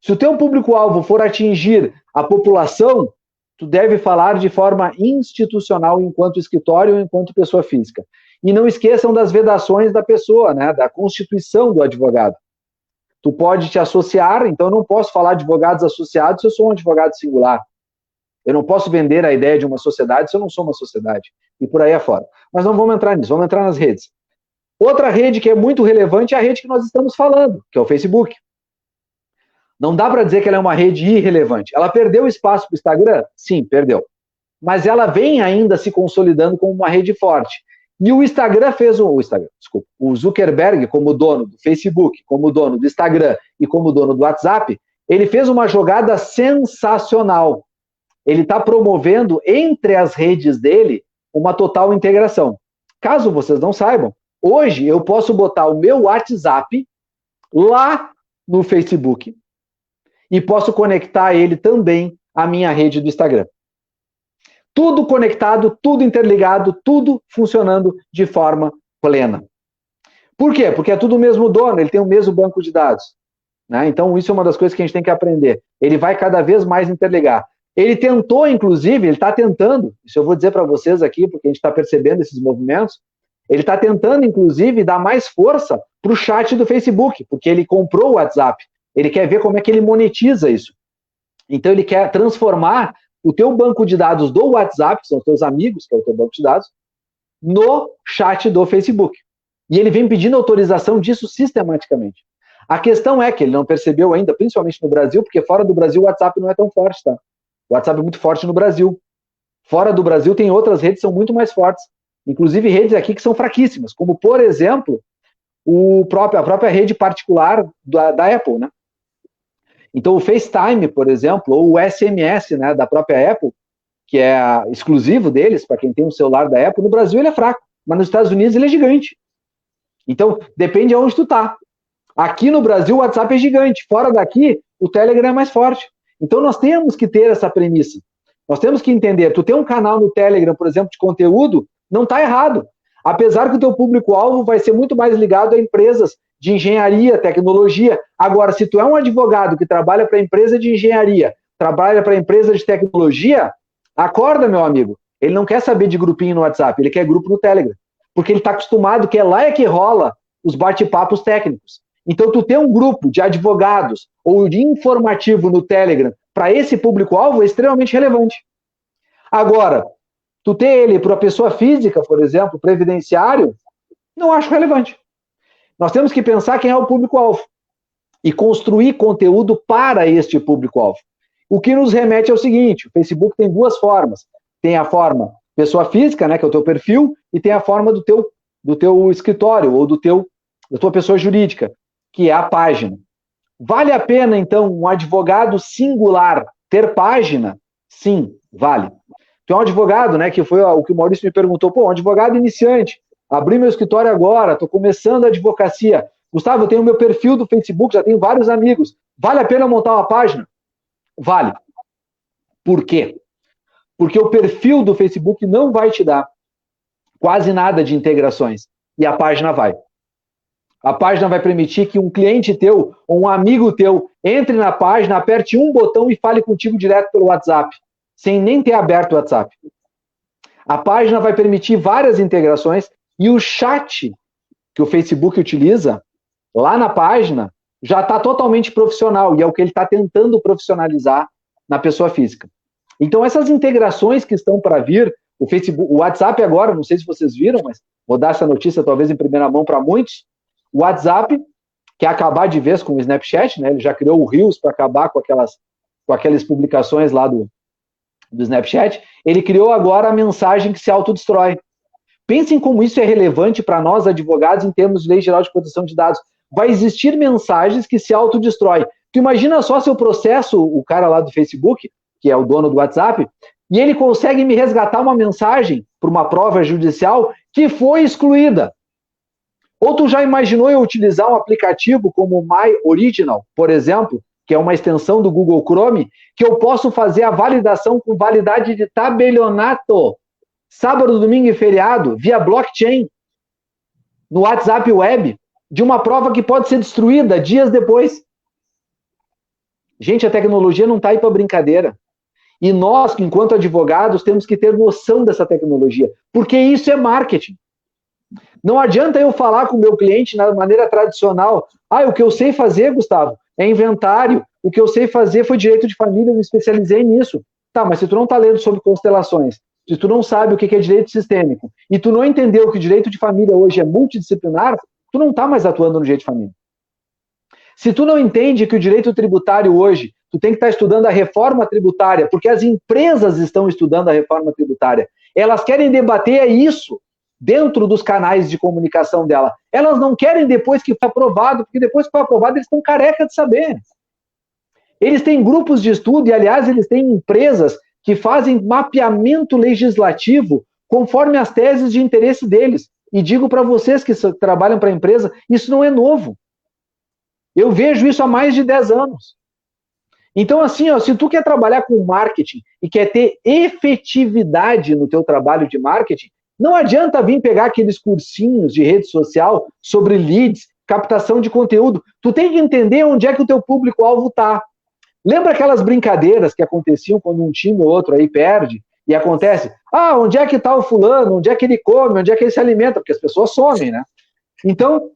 [SPEAKER 3] Se o teu público-alvo for atingir a população, tu deve falar de forma institucional enquanto escritório ou enquanto pessoa física. E não esqueçam das vedações da pessoa, né, da constituição do advogado. Tu pode te associar, então eu não posso falar de advogados associados se eu sou um advogado singular. Eu não posso vender a ideia de uma sociedade se eu não sou uma sociedade. E por aí afora. Mas não vamos entrar nisso, vamos entrar nas redes. Outra rede que é muito relevante é a rede que nós estamos falando, que é o Facebook. Não dá para dizer que ela é uma rede irrelevante. Ela perdeu espaço para o Instagram? Sim, perdeu. Mas ela vem ainda se consolidando como uma rede forte. E o Instagram fez o Zuckerberg, como dono do Facebook, como dono do Instagram e como dono do WhatsApp, ele fez uma jogada sensacional. Ele está promovendo entre as redes dele uma total integração. Caso vocês não saibam, hoje eu posso botar o meu WhatsApp lá no Facebook e posso conectar ele também à minha rede do Instagram. Tudo conectado, tudo interligado, tudo funcionando de forma plena. Por quê? Porque é tudo o mesmo dono, ele tem o mesmo banco de dados. Né? Então, isso é uma das coisas que a gente tem que aprender. Ele vai cada vez mais interligar. Ele tentou, inclusive, ele está tentando, isso eu vou dizer para vocês aqui, porque a gente está percebendo esses movimentos, ele está tentando, inclusive, dar mais força para o chat do Facebook, porque ele comprou o WhatsApp. Ele quer ver como é que ele monetiza isso. Então, ele quer transformar o teu banco de dados do WhatsApp, que são os teus amigos, que é o teu banco de dados, no chat do Facebook. E ele vem pedindo autorização disso sistematicamente. A questão é que ele não percebeu ainda, principalmente no Brasil, porque fora do Brasil o WhatsApp não é tão forte, tá? O WhatsApp é muito forte no Brasil. Fora do Brasil tem outras redes que são muito mais fortes. Inclusive redes aqui que são fraquíssimas, como, por exemplo, a própria rede particular da Apple, né? Então, o FaceTime, por exemplo, ou o SMS, né, da própria Apple, que é exclusivo deles, para quem tem um celular da Apple, no Brasil ele é fraco, mas nos Estados Unidos ele é gigante. Então, depende de onde tu tá. Aqui no Brasil o WhatsApp é gigante, fora daqui o Telegram é mais forte. Então, nós temos que ter essa premissa. Nós temos que entender, tu tem um canal no Telegram, por exemplo, de conteúdo, não está errado. Apesar que o teu público-alvo vai ser muito mais ligado a empresas de engenharia, tecnologia. Agora, se tu é um advogado que trabalha para empresa de engenharia, trabalha para empresa de tecnologia, acorda, meu amigo. Ele não quer saber de grupinho no WhatsApp, ele quer grupo no Telegram. Porque ele está acostumado que é lá que rola os bate-papos técnicos. Então, tu ter um grupo de advogados ou de informativo no Telegram para esse público-alvo é extremamente relevante. Agora, tu ter ele para a pessoa física, por exemplo, previdenciário, não acho relevante. Nós temos que pensar quem é o público-alvo e construir conteúdo para este público-alvo. O que nos remete ao seguinte, o Facebook tem duas formas. Tem a forma pessoa física, né, que é o teu perfil, e tem a forma do teu escritório ou da tua pessoa jurídica, que é a página. Vale a pena, então, um advogado singular ter página? Sim, vale. Tu é um advogado, né, que foi o que o Maurício me perguntou, um advogado iniciante, abri meu escritório agora, estou começando a advocacia. Gustavo, eu tenho meu perfil do Facebook, já tenho vários amigos. Vale a pena montar uma página? Vale. Por quê? Porque o perfil do Facebook não vai te dar quase nada de integrações. E a página vai. A página vai permitir que um cliente teu ou um amigo teu entre na página, aperte um botão e fale contigo direto pelo WhatsApp, sem nem ter aberto o WhatsApp. A página vai permitir várias integrações e o chat que o Facebook utiliza lá na página já está totalmente profissional e é o que ele está tentando profissionalizar na pessoa física. Então, essas integrações que estão para vir, o Facebook, o WhatsApp agora, não sei se vocês viram, mas vou dar essa notícia talvez em primeira mão para muitos, o WhatsApp quer acabar de vez com o Snapchat, né? Ele já criou o Reels para acabar com aquelas publicações lá do Snapchat, ele criou agora a mensagem que se autodestrói. Pensem como isso é relevante para nós, advogados, em termos de Lei Geral de Proteção de Dados. Vai existir mensagens que se autodestrói. Tu imagina só se eu processo o cara lá do Facebook, que é o dono do WhatsApp, e ele consegue me resgatar uma mensagem para uma prova judicial que foi excluída. Ou tu já imaginou eu utilizar um aplicativo como o My Original, por exemplo, que é uma extensão do Google Chrome, que eu posso fazer a validação com validade de tabelionato, sábado, domingo e feriado, via blockchain, no WhatsApp Web, de uma prova que pode ser destruída dias depois. Gente, a tecnologia não está aí para brincadeira. E nós, enquanto advogados, temos que ter noção dessa tecnologia, porque isso é marketing. Não adianta eu falar com o meu cliente na maneira tradicional. O que eu sei fazer, Gustavo, é inventário. O que eu sei fazer foi direito de família, eu me especializei nisso. Tá, mas se tu não está lendo sobre constelações, se tu não sabe o que é direito sistêmico, e tu não entendeu que o direito de família hoje é multidisciplinar, tu não está mais atuando no direito de família. Se tu não entende que o direito tributário hoje, tu tem que estar estudando a reforma tributária, porque as empresas estão estudando a reforma tributária. Elas querem debater isso dentro dos canais de comunicação dela. Elas não querem depois que foi aprovado, porque depois que foi aprovado eles estão careca de saber. Eles têm grupos de estudo e, aliás, eles têm empresas que fazem mapeamento legislativo conforme as teses de interesse deles. E digo para vocês que trabalham para a empresa, isso não é novo. Eu vejo isso há mais de 10 anos. Então, assim, se tu quer trabalhar com marketing e quer ter efetividade no teu trabalho de marketing, não adianta vir pegar aqueles cursinhos de rede social sobre leads, captação de conteúdo. Tu tem que entender onde é que o teu público-alvo está. Lembra aquelas brincadeiras que aconteciam quando um time ou outro aí perde e acontece? Onde é que está o fulano? Onde é que ele come? Onde é que ele se alimenta? Porque as pessoas somem, né? Então,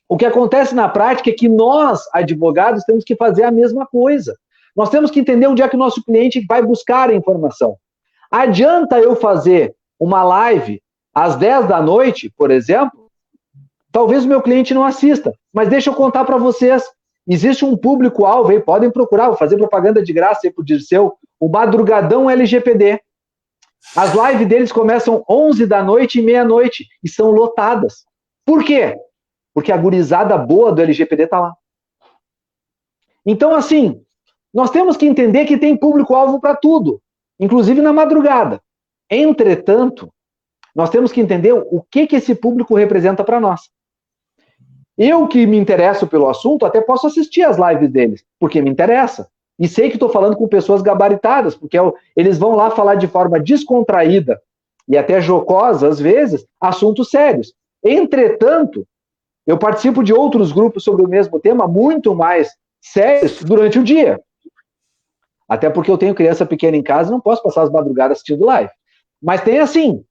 [SPEAKER 3] o que acontece na prática é que nós, advogados, temos que fazer a mesma coisa. Nós temos que entender onde é que o nosso cliente vai buscar a informação. Adianta eu fazer uma live às 10 da noite, por exemplo, talvez o meu cliente não assista, mas deixa eu contar para vocês. Existe um público-alvo aí, podem procurar, vou fazer propaganda de graça aí pro Dirceu, o Madrugadão LGPD. As lives deles começam 11 da noite e meia-noite e são lotadas. Por quê? Porque a gurizada boa do LGPD tá lá. Então, assim, nós temos que entender que tem público-alvo para tudo, inclusive na madrugada. Entretanto, nós temos que entender o que esse público representa para nós. Eu que me interesso pelo assunto, até posso assistir as lives deles, porque me interessa. E sei que estou falando com pessoas gabaritadas, porque eles vão lá falar de forma descontraída e até jocosa, às vezes, assuntos sérios. Entretanto, eu participo de outros grupos sobre o mesmo tema, muito mais sérios, durante o dia. Até porque eu tenho criança pequena em casa e não posso passar as madrugadas assistindo live. Mas tem assim,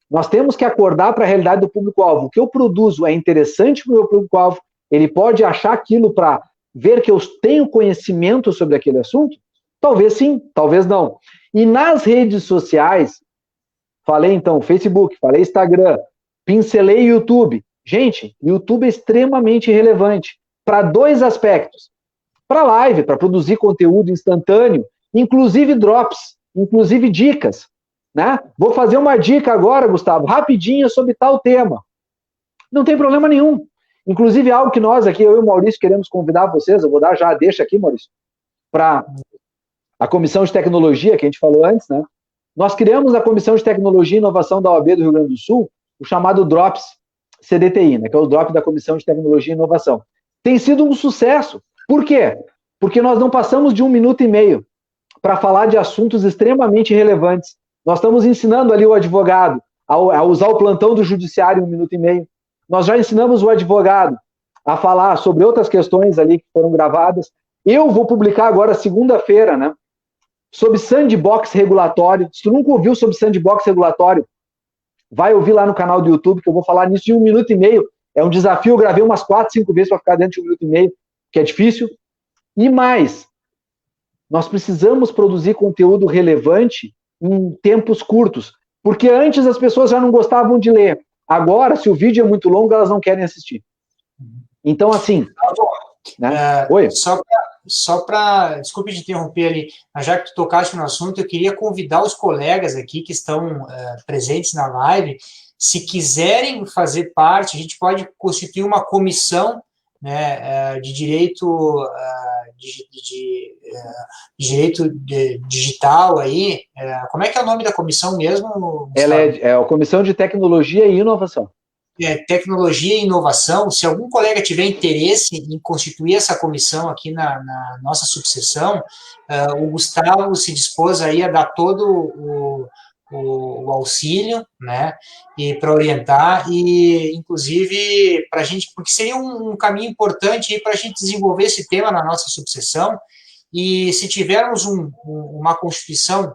[SPEAKER 3] nós temos que acordar para a realidade do público-alvo. O que eu produzo é interessante para o meu público-alvo, ele pode achar aquilo para ver que eu tenho conhecimento sobre aquele assunto? Talvez sim, talvez não. E nas redes sociais, falei então Facebook, falei Instagram, pincelei YouTube. Gente, YouTube é extremamente relevante para dois aspectos. Para live, para produzir conteúdo instantâneo, inclusive drops, inclusive dicas. Né? Vou fazer uma dica agora, Gustavo, rapidinho sobre tal tema. Não tem problema nenhum. Inclusive, algo que nós aqui, eu e o Maurício, queremos convidar vocês, eu vou dar já a deixa aqui, Maurício, para a Comissão de Tecnologia, que a gente falou antes, né? Nós criamos a Comissão de Tecnologia e Inovação da OAB do Rio Grande do Sul, o chamado DROPS CDTI, né? Que é o DROP da Comissão de Tecnologia e Inovação. Tem sido um sucesso. Por quê? Porque nós não passamos de 1 minuto e meio para falar de assuntos extremamente relevantes. Nós estamos ensinando ali o advogado a usar o plantão do judiciário em 1 minuto e meio. Nós já ensinamos o advogado a falar sobre outras questões ali que foram gravadas. Eu vou publicar agora, segunda-feira, né, sobre sandbox regulatório. Se tu nunca ouviu sobre sandbox regulatório, vai ouvir lá no canal do YouTube, que eu vou falar nisso de 1 minuto e meio. É um desafio, eu gravei umas 4, 5 vezes para ficar dentro de 1 minuto e meio, que é difícil. E mais, nós precisamos produzir conteúdo relevante em tempos curtos, porque antes as pessoas já não gostavam de ler. Agora, se o vídeo é muito longo, elas não querem assistir. Então, assim... Né? Oi?
[SPEAKER 1] Só para... Desculpe te interromper ali, mas já que tu tocaste no assunto, eu queria convidar os colegas aqui que estão presentes na live, se quiserem fazer parte, a gente pode constituir uma comissão, né, de direito... direito digital aí, como é que é o nome da comissão mesmo, Gustavo?
[SPEAKER 3] Ela é a Comissão de Tecnologia e Inovação.
[SPEAKER 1] Tecnologia e inovação. Se algum colega tiver interesse em constituir essa comissão aqui na nossa subseção, o Gustavo se dispôs aí a dar todo o auxílio, né, e para orientar, e inclusive para a gente, porque seria um caminho importante para a gente desenvolver esse tema na nossa subseção, e se tivermos uma constituição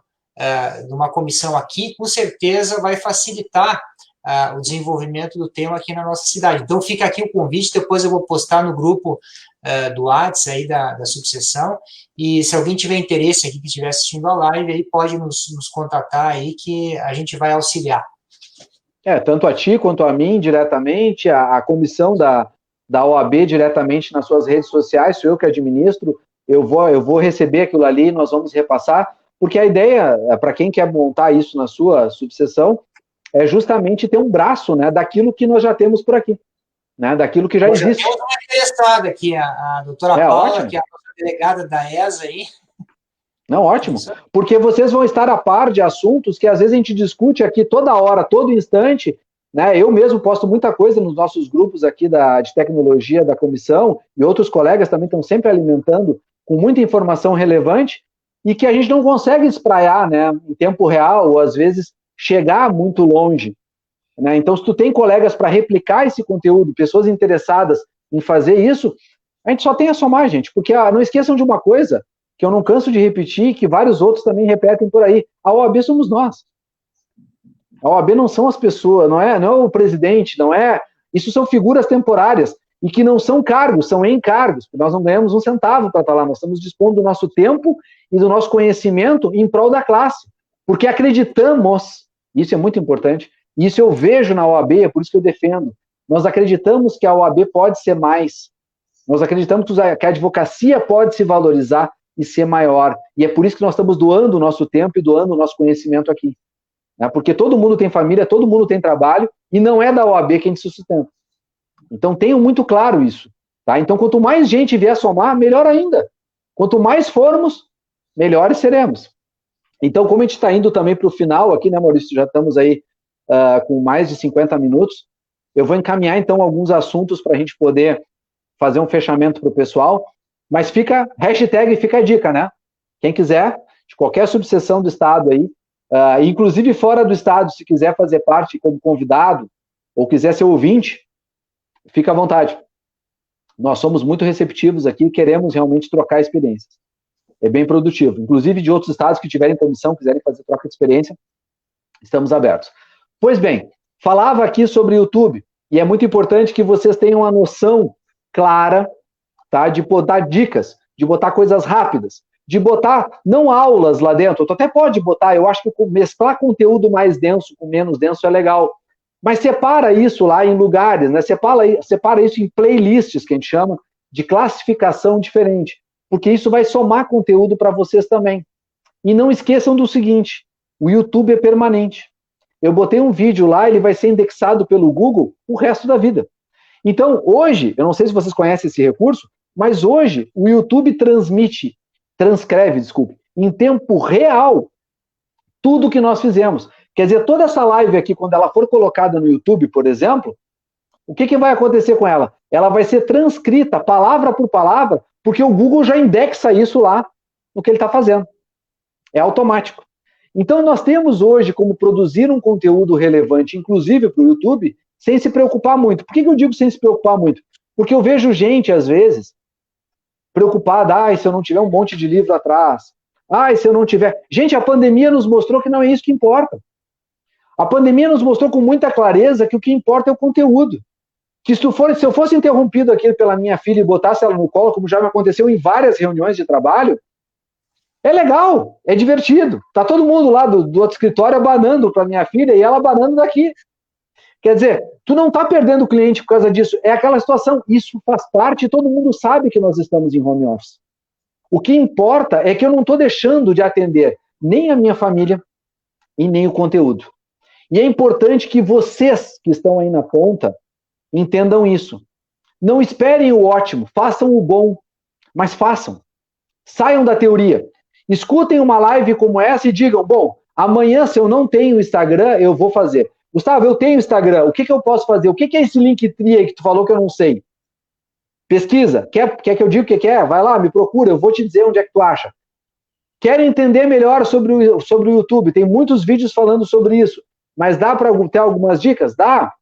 [SPEAKER 1] de uma comissão aqui, com certeza vai facilitar o desenvolvimento do tema aqui na nossa cidade. Então fica aqui o convite, depois eu vou postar no grupo do WhatsApp aí da subseção, e se alguém tiver interesse aqui, que estiver assistindo a live, aí pode nos contatar aí, que a gente vai auxiliar.
[SPEAKER 3] Tanto a ti quanto a mim diretamente, a comissão da OAB diretamente nas suas redes sociais, sou eu que administro, eu vou receber aquilo ali, nós vamos repassar, porque a ideia, para quem quer montar isso na sua subseção, é justamente ter um braço, né, daquilo que nós já temos por aqui, né, daquilo que já existe.
[SPEAKER 1] Eu estou interessada aqui, a doutora Paula, ótimo, que é a nossa delegada da ESA aí.
[SPEAKER 3] Não, ótimo, porque vocês vão estar a par de assuntos que às vezes a gente discute aqui toda hora, todo instante, né, eu mesmo posto muita coisa nos nossos grupos aqui de tecnologia da comissão, e outros colegas também estão sempre alimentando com muita informação relevante, e que a gente não consegue espraiar, né, em tempo real, ou às vezes chegar muito longe, né? Então, se tu tem colegas para replicar esse conteúdo, pessoas interessadas em fazer isso, a gente só tem a somar, gente, porque não esqueçam de uma coisa, que eu não canso de repetir, que vários outros também repetem por aí, a OAB somos nós. A OAB não são as pessoas, não é o presidente, isso são figuras temporárias, e que não são cargos, são encargos, porque nós não ganhamos um centavo para estar lá, nós estamos dispondo do nosso tempo e do nosso conhecimento em prol da classe, porque acreditamos, isso é muito importante, isso eu vejo na OAB, é por isso que eu defendo, nós acreditamos que a OAB pode ser mais, nós acreditamos que a advocacia pode se valorizar e ser maior, e é por isso que nós estamos doando o nosso tempo e doando o nosso conhecimento aqui, né? Porque todo mundo tem família, todo mundo tem trabalho, e não é da OAB que a gente se sustenta. Então tenham muito claro isso, tá? Então quanto mais gente vier somar, melhor ainda, Quanto mais formos, melhores seremos. Então, como a gente está indo também para o final aqui, né, Maurício? Já estamos aí com mais de 50 minutos. Eu vou encaminhar, então, alguns assuntos para a gente poder fazer um fechamento para o pessoal. Mas fica a dica, né? Quem quiser, de qualquer subseção do Estado aí, inclusive fora do Estado, se quiser fazer parte como convidado, ou quiser ser ouvinte, fica à vontade. Nós somos muito receptivos aqui e queremos realmente trocar experiências. É bem produtivo. Inclusive de outros estados que tiverem comissão, quiserem fazer troca de experiência, estamos abertos. Pois bem, falava aqui sobre o YouTube, e é muito importante que vocês tenham uma noção clara, tá, de botar dicas, de botar coisas rápidas, de botar, não aulas lá dentro, tu até pode botar, eu acho que mesclar conteúdo mais denso com menos denso é legal, mas separa isso lá em lugares, né? Separa isso em playlists, que a gente chama, de classificação diferente, porque isso vai somar conteúdo para vocês também. E não esqueçam do seguinte, o YouTube é permanente. Eu botei um vídeo lá, ele vai ser indexado pelo Google o resto da vida. Então, hoje, eu não sei se vocês conhecem esse recurso, mas hoje o YouTube transcreve, em tempo real tudo que nós fizemos. Quer dizer, toda essa live aqui, quando ela for colocada no YouTube, por exemplo, o que vai acontecer com ela? Ela vai ser transcrita, palavra por palavra, porque o Google já indexa isso lá no que ele está fazendo. É automático. Então, nós temos hoje como produzir um conteúdo relevante, inclusive para o YouTube, sem se preocupar muito. Por que eu digo sem se preocupar muito? Porque eu vejo gente, às vezes, preocupada, se eu não tiver um monte de livro atrás, se eu não tiver... Gente, a pandemia nos mostrou que não é isso que importa. A pandemia nos mostrou com muita clareza que o que importa é o conteúdo. Que se eu fosse interrompido aqui pela minha filha e botasse ela no colo, como já me aconteceu em várias reuniões de trabalho, é legal, é divertido. Tá todo mundo lá do outro escritório abanando para minha filha e ela abanando daqui. Quer dizer, tu não tá perdendo o cliente por causa disso. É aquela situação, isso faz parte, todo mundo sabe que nós estamos em home office. O que importa é que eu não estou deixando de atender nem a minha família e nem o conteúdo. E é importante que vocês que estão aí na ponta entendam isso. Não esperem o ótimo, façam o bom, mas façam. Saiam da teoria. Escutem uma live como essa e digam, bom, amanhã se eu não tenho Instagram, eu vou fazer. Gustavo, eu tenho Instagram, o que eu posso fazer? O que é esse Linktree aí que tu falou que eu não sei? Pesquisa. Quer que eu diga o que é? Vai lá, me procura, eu vou te dizer onde é que tu acha. Quer entender melhor sobre o YouTube? Tem muitos vídeos falando sobre isso. Mas dá para ter algumas dicas? Dá.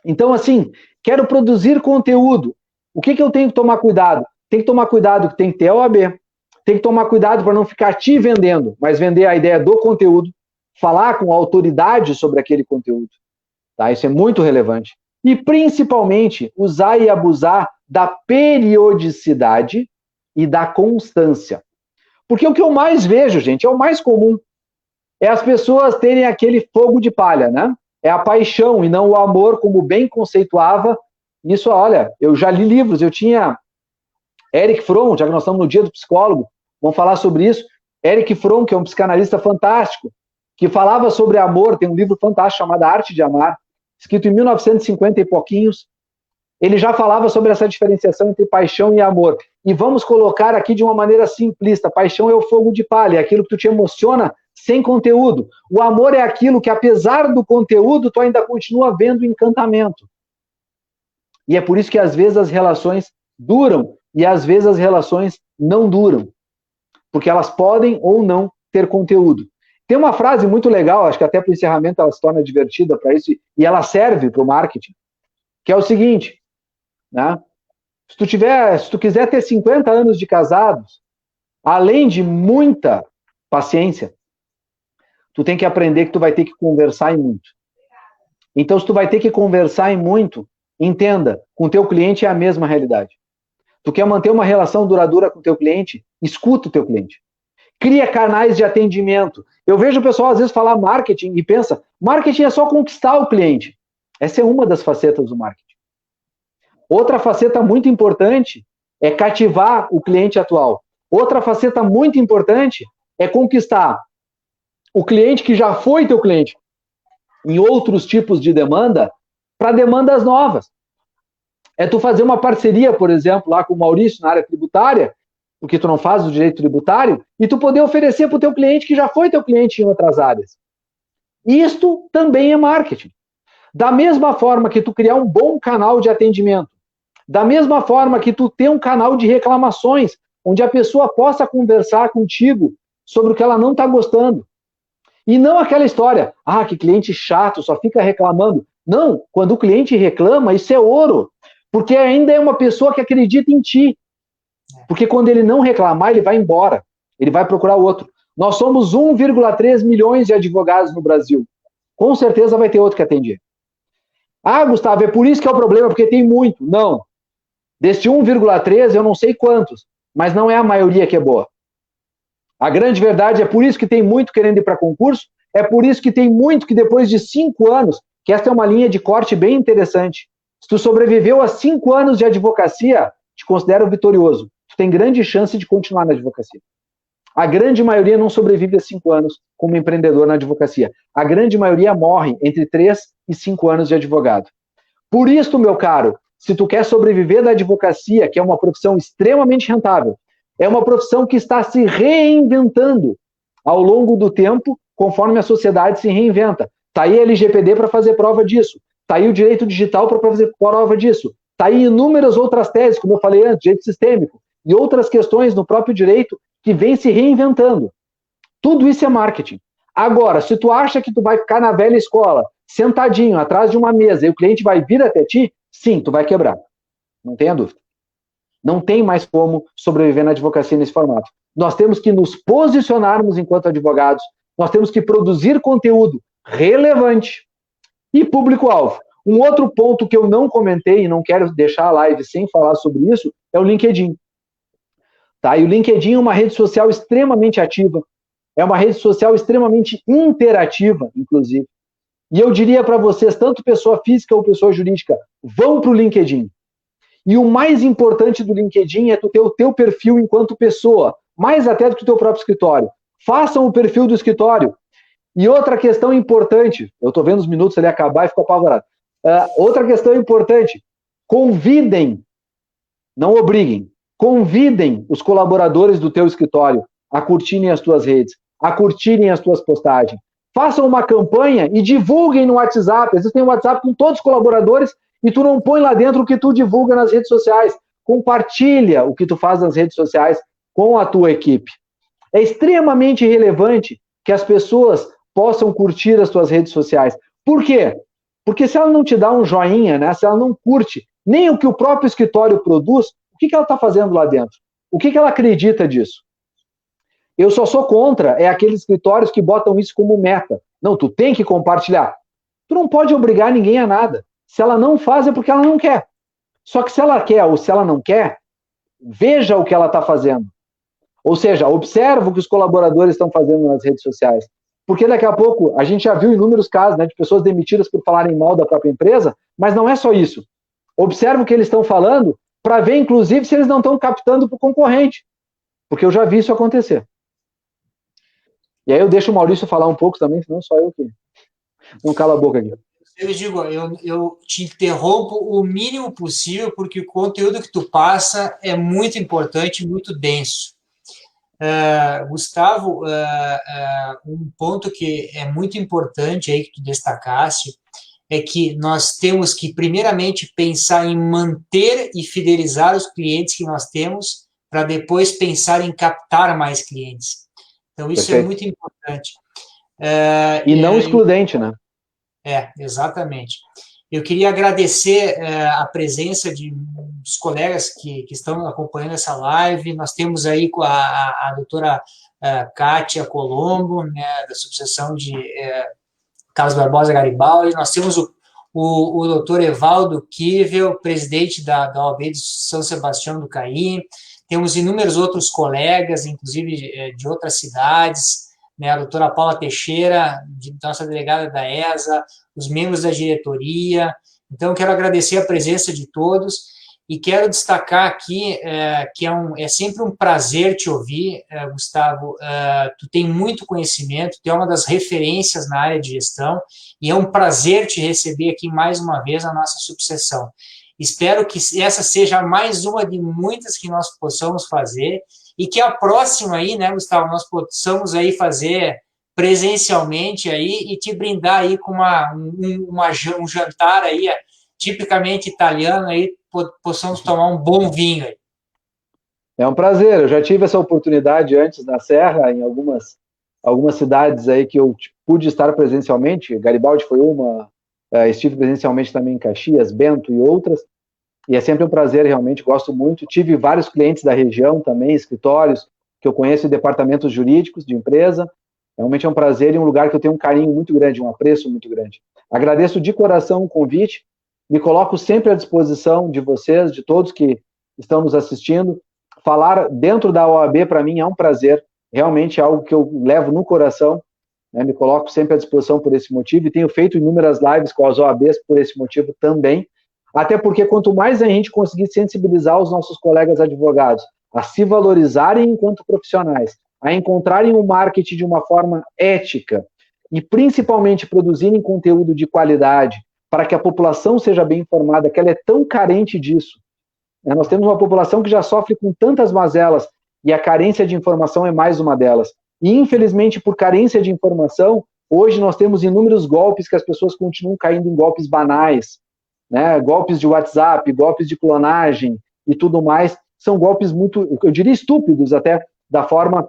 [SPEAKER 3] Então, assim, quero produzir conteúdo. O que eu tenho que tomar cuidado? Tem que tomar cuidado que tem que ter OAB. Tem que tomar cuidado para não ficar te vendendo, mas vender a ideia do conteúdo, falar com autoridade sobre aquele conteúdo. Tá? Isso é muito relevante. E, principalmente, usar e abusar da periodicidade e da constância. Porque o que eu mais vejo, gente, é o mais comum. É as pessoas terem aquele fogo de palha, né? É a paixão e não o amor, como bem conceituava. Isso, olha, eu já li livros, eu tinha Erich Fromm, já que nós estamos no dia do psicólogo, vamos falar sobre isso. Erich Fromm, que é um psicanalista fantástico, que falava sobre amor, tem um livro fantástico chamado A Arte de Amar, escrito em 1950 e pouquinhos. Ele já falava sobre essa diferenciação entre paixão e amor. E vamos colocar aqui de uma maneira simplista. Paixão é o fogo de palha, é aquilo que tu te emociona sem conteúdo. O amor é aquilo que, apesar do conteúdo, tu ainda continua vendo encantamento. E é por isso que, às vezes, as relações duram e, às vezes, as relações não duram. Porque elas podem ou não ter conteúdo. Tem uma frase muito legal, acho que até para o encerramento ela se torna divertida para isso, e ela serve para o marketing, que é o seguinte, né? Se tu quiser ter 50 anos de casados, além de muita paciência, tu tem que aprender que tu vai ter que conversar em muito. Então, se tu vai ter que conversar em muito, entenda, com o teu cliente é a mesma realidade. Tu quer manter uma relação duradoura com o teu cliente? Escuta o teu cliente. Cria canais de atendimento. Eu vejo o pessoal, às vezes, falar marketing e pensa, marketing é só conquistar o cliente. Essa é uma das facetas do marketing. Outra faceta muito importante é cativar o cliente atual. Outra faceta muito importante é conquistar o cliente que já foi teu cliente em outros tipos de demanda para demandas novas. É tu fazer uma parceria, por exemplo, lá com o Maurício na área tributária porque tu não faz o direito tributário, e tu poder oferecer para o teu cliente que já foi teu cliente em outras áreas. Isto também é marketing. Da mesma forma que tu criar um bom canal de atendimento, da mesma forma que tu ter um canal de reclamações, onde a pessoa possa conversar contigo sobre o que ela não está gostando. E não aquela história, que cliente chato, só fica reclamando. Não, quando o cliente reclama, isso é ouro, porque ainda é uma pessoa que acredita em ti. Porque quando ele não reclamar, ele vai embora, ele vai procurar outro. Nós somos 1,3 milhões de advogados no Brasil. Com certeza vai ter outro que atender. Gustavo, é por isso que é o problema, porque tem muito. Não. Deste 1,3, eu não sei quantos, mas não é a maioria que é boa. A grande verdade é por isso que tem muito querendo ir para concurso, é por isso que tem muito que depois de 5 anos, que essa é uma linha de corte bem interessante. Se tu sobreviveu a 5 anos de advocacia, te considero vitorioso. Tu tem grande chance de continuar na advocacia. A grande maioria não sobrevive a 5 anos como empreendedor na advocacia. A grande maioria morre entre 3 e 5 anos de advogado. Por isso, meu caro, se tu quer sobreviver da advocacia, que é uma profissão extremamente rentável, é uma profissão que está se reinventando ao longo do tempo, conforme a sociedade se reinventa. Está aí a LGPD para fazer prova disso. Está aí o direito digital para fazer prova disso. Está aí inúmeras outras teses, como eu falei antes, direito sistêmico, e outras questões no próprio direito que vem se reinventando. Tudo isso é marketing. Agora, se tu acha que tu vai ficar na velha escola, sentadinho, atrás de uma mesa, e o cliente vai vir até ti, sim, tu vai quebrar. Não tenha dúvida. Não tem mais como sobreviver na advocacia nesse formato. Nós temos que nos posicionarmos enquanto advogados, nós temos que produzir conteúdo relevante e público-alvo. Um outro ponto que eu não comentei e não quero deixar a live sem falar sobre isso é o LinkedIn. Tá? E o LinkedIn é uma rede social extremamente ativa, é uma rede social extremamente interativa, inclusive. E eu diria para vocês, tanto pessoa física ou pessoa jurídica, vão para o LinkedIn. E o mais importante do LinkedIn é tu ter o teu perfil enquanto pessoa, mais até do que o teu próprio escritório. Façam o perfil do escritório. E outra questão importante, eu estou vendo os minutos ali acabar e fico apavorado. Outra questão importante, convidem, não obriguem, convidem os colaboradores do teu escritório a curtirem as tuas redes, a curtirem as tuas postagens. Façam uma campanha e divulguem no WhatsApp. Às vezes tem um WhatsApp com todos os colaboradores e tu não põe lá dentro o que tu divulga nas redes sociais. Compartilha o que tu faz nas redes sociais com a tua equipe. É extremamente relevante que as pessoas possam curtir as tuas redes sociais. Por quê? Porque se ela não te dá um joinha, né, se ela não curte nem o que o próprio escritório produz, o que ela está fazendo lá dentro? O que ela acredita disso? Eu só sou contra aqueles escritórios que botam isso como meta. Não, tu tem que compartilhar. Tu não pode obrigar ninguém a nada. Se ela não faz, é porque ela não quer. Só que se ela quer ou se ela não quer, veja o que ela está fazendo. Ou seja, observa o que os colaboradores estão fazendo nas redes sociais. Porque daqui a pouco, a gente já viu inúmeros casos, né, de pessoas demitidas por falarem mal da própria empresa, mas não é só isso. Observa o que eles estão falando para ver, inclusive, se eles não estão captando para o concorrente. Porque eu já vi isso acontecer. E aí eu deixo o Maurício falar um pouco também, senão só eu que não cala a boca aqui.
[SPEAKER 1] Eu digo, eu te interrompo o mínimo possível, porque o conteúdo que tu passa é muito importante, muito denso. Gustavo, um ponto que é muito importante aí que tu destacasse é que nós temos que, primeiramente, pensar em manter e fidelizar os clientes que nós temos, para depois pensar em captar mais clientes. Então, isso Perfeito. É muito importante.
[SPEAKER 3] E não excludente, né?
[SPEAKER 1] Exatamente. Eu queria agradecer a presença dos colegas que estão acompanhando essa live. Nós temos aí com a doutora Kátia Colombo, né, da Subseção de Carlos Barbosa Garibaldi. Nós temos o doutor Evaldo Kivel, presidente da OAB de São Sebastião do Caí. Temos inúmeros outros colegas, inclusive de outras cidades, né, a doutora Paula Teixeira, nossa delegada da ESA, os membros da diretoria. Então, quero agradecer a presença de todos e quero destacar aqui que é sempre um prazer te ouvir, Gustavo. Tu tem muito conhecimento, tu é uma das referências na área de gestão e é um prazer te receber aqui mais uma vez na nossa subseção. Espero que essa seja mais uma de muitas que nós possamos fazer e que a próxima aí, né, Gustavo, nós possamos aí fazer presencialmente aí e te brindar aí com um jantar aí tipicamente italiano aí, possamos tomar um bom vinho aí.
[SPEAKER 3] É um prazer, eu já tive essa oportunidade antes na Serra, em algumas cidades aí que eu pude estar presencialmente, Garibaldi foi uma, estive presencialmente também em Caxias, Bento e outras, e é sempre um prazer, realmente, gosto muito. Tive vários clientes da região também, escritórios, que eu conheço em departamentos jurídicos de empresa, realmente é um prazer e um lugar que eu tenho um carinho muito grande, um apreço muito grande. Agradeço de coração o convite, me coloco sempre à disposição de vocês, de todos que estão nos assistindo. Falar dentro da OAB, para mim, é um prazer, realmente é algo que eu levo no coração, né? Me coloco sempre à disposição por esse motivo e tenho feito inúmeras lives com as OABs por esse motivo também, até porque quanto mais a gente conseguir sensibilizar os nossos colegas advogados a se valorizarem enquanto profissionais, a encontrarem o marketing de uma forma ética e principalmente produzirem conteúdo de qualidade para que a população seja bem informada, que ela é tão carente disso. Nós temos uma população que já sofre com tantas mazelas e a carência de informação é mais uma delas. E, infelizmente, por carência de informação, hoje nós temos inúmeros golpes que as pessoas continuam caindo em golpes banais, né? Golpes de WhatsApp, golpes de clonagem e tudo mais. São golpes muito, eu diria, estúpidos até, da forma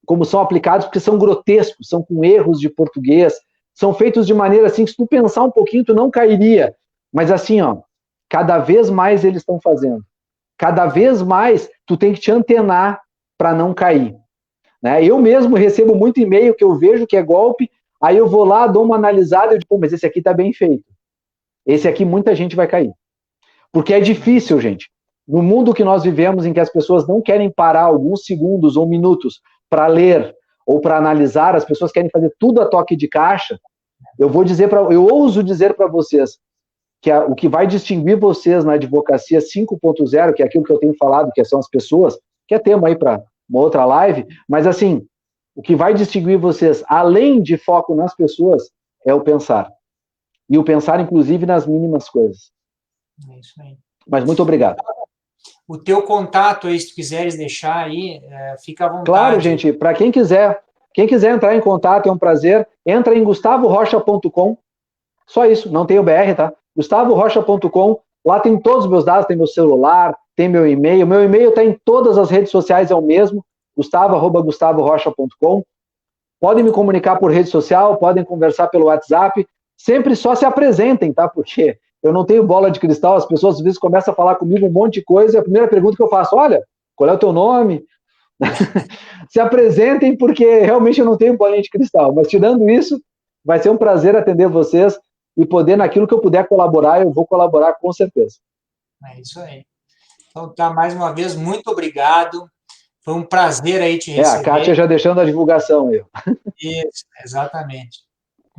[SPEAKER 3] como são aplicados, porque são grotescos, são com erros de português, são feitos de maneira assim que se tu pensar um pouquinho, tu não cairia. Mas assim, ó, cada vez mais eles estão fazendo. Cada vez mais tu tem que te antenar para não cair. Né? Eu mesmo recebo muito e-mail que eu vejo que é golpe, aí eu vou lá, dou uma analisada e eu digo, pô, mas esse aqui está bem feito. Esse aqui muita gente vai cair. Porque é difícil, gente. No mundo que nós vivemos, em que as pessoas não querem parar alguns segundos ou minutos para ler ou para analisar, as pessoas querem fazer tudo a toque de caixa, eu ouso dizer para vocês que o que vai distinguir vocês na advocacia 5.0, que é aquilo que eu tenho falado, que são as pessoas, que é tema aí para uma outra live, mas assim, o que vai distinguir vocês, além de foco nas pessoas, é o pensar. E o pensar, inclusive, nas mínimas coisas.
[SPEAKER 1] É isso aí.
[SPEAKER 3] Mas muito obrigado.
[SPEAKER 1] O teu contato aí, se tu quiseres deixar aí, fica à vontade.
[SPEAKER 3] Claro, gente, para quem quiser entrar em contato, é um prazer, entra em gustavorocha.com, só isso, não tem o BR, tá? gustavorocha.com, lá tem todos os meus dados, tem meu celular, tem meu e-mail está em todas as redes sociais, é o mesmo, gustavorocha.com. Podem me comunicar por rede social, podem conversar pelo WhatsApp, sempre só se apresentem, tá? Porque eu não tenho bola de cristal, as pessoas às vezes começam a falar comigo um monte de coisa, e a primeira pergunta que eu faço, olha, qual é o teu nome? Se apresentem, porque realmente eu não tenho bolinha de cristal, mas tirando isso, vai ser um prazer atender vocês e poder, naquilo que eu puder colaborar, eu vou colaborar com certeza.
[SPEAKER 1] É isso aí. Então, tá, mais uma vez, muito obrigado. Foi um prazer aí te receber.
[SPEAKER 3] A Kátia já deixando a divulgação aí.
[SPEAKER 1] Isso, exatamente.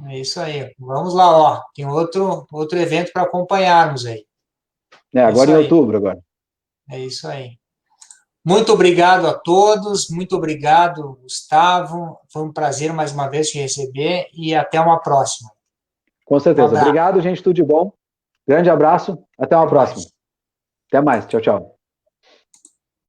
[SPEAKER 1] É isso aí. Vamos lá, ó. Tem outro evento para acompanharmos aí.
[SPEAKER 3] Agora em outubro, agora.
[SPEAKER 1] É isso aí. Muito obrigado a todos, muito obrigado, Gustavo. Foi um prazer mais uma vez te receber e até uma próxima.
[SPEAKER 3] Com certeza. Obrigado, gente. Tudo de bom. Grande abraço. Até uma próxima. Até mais. Tchau, tchau.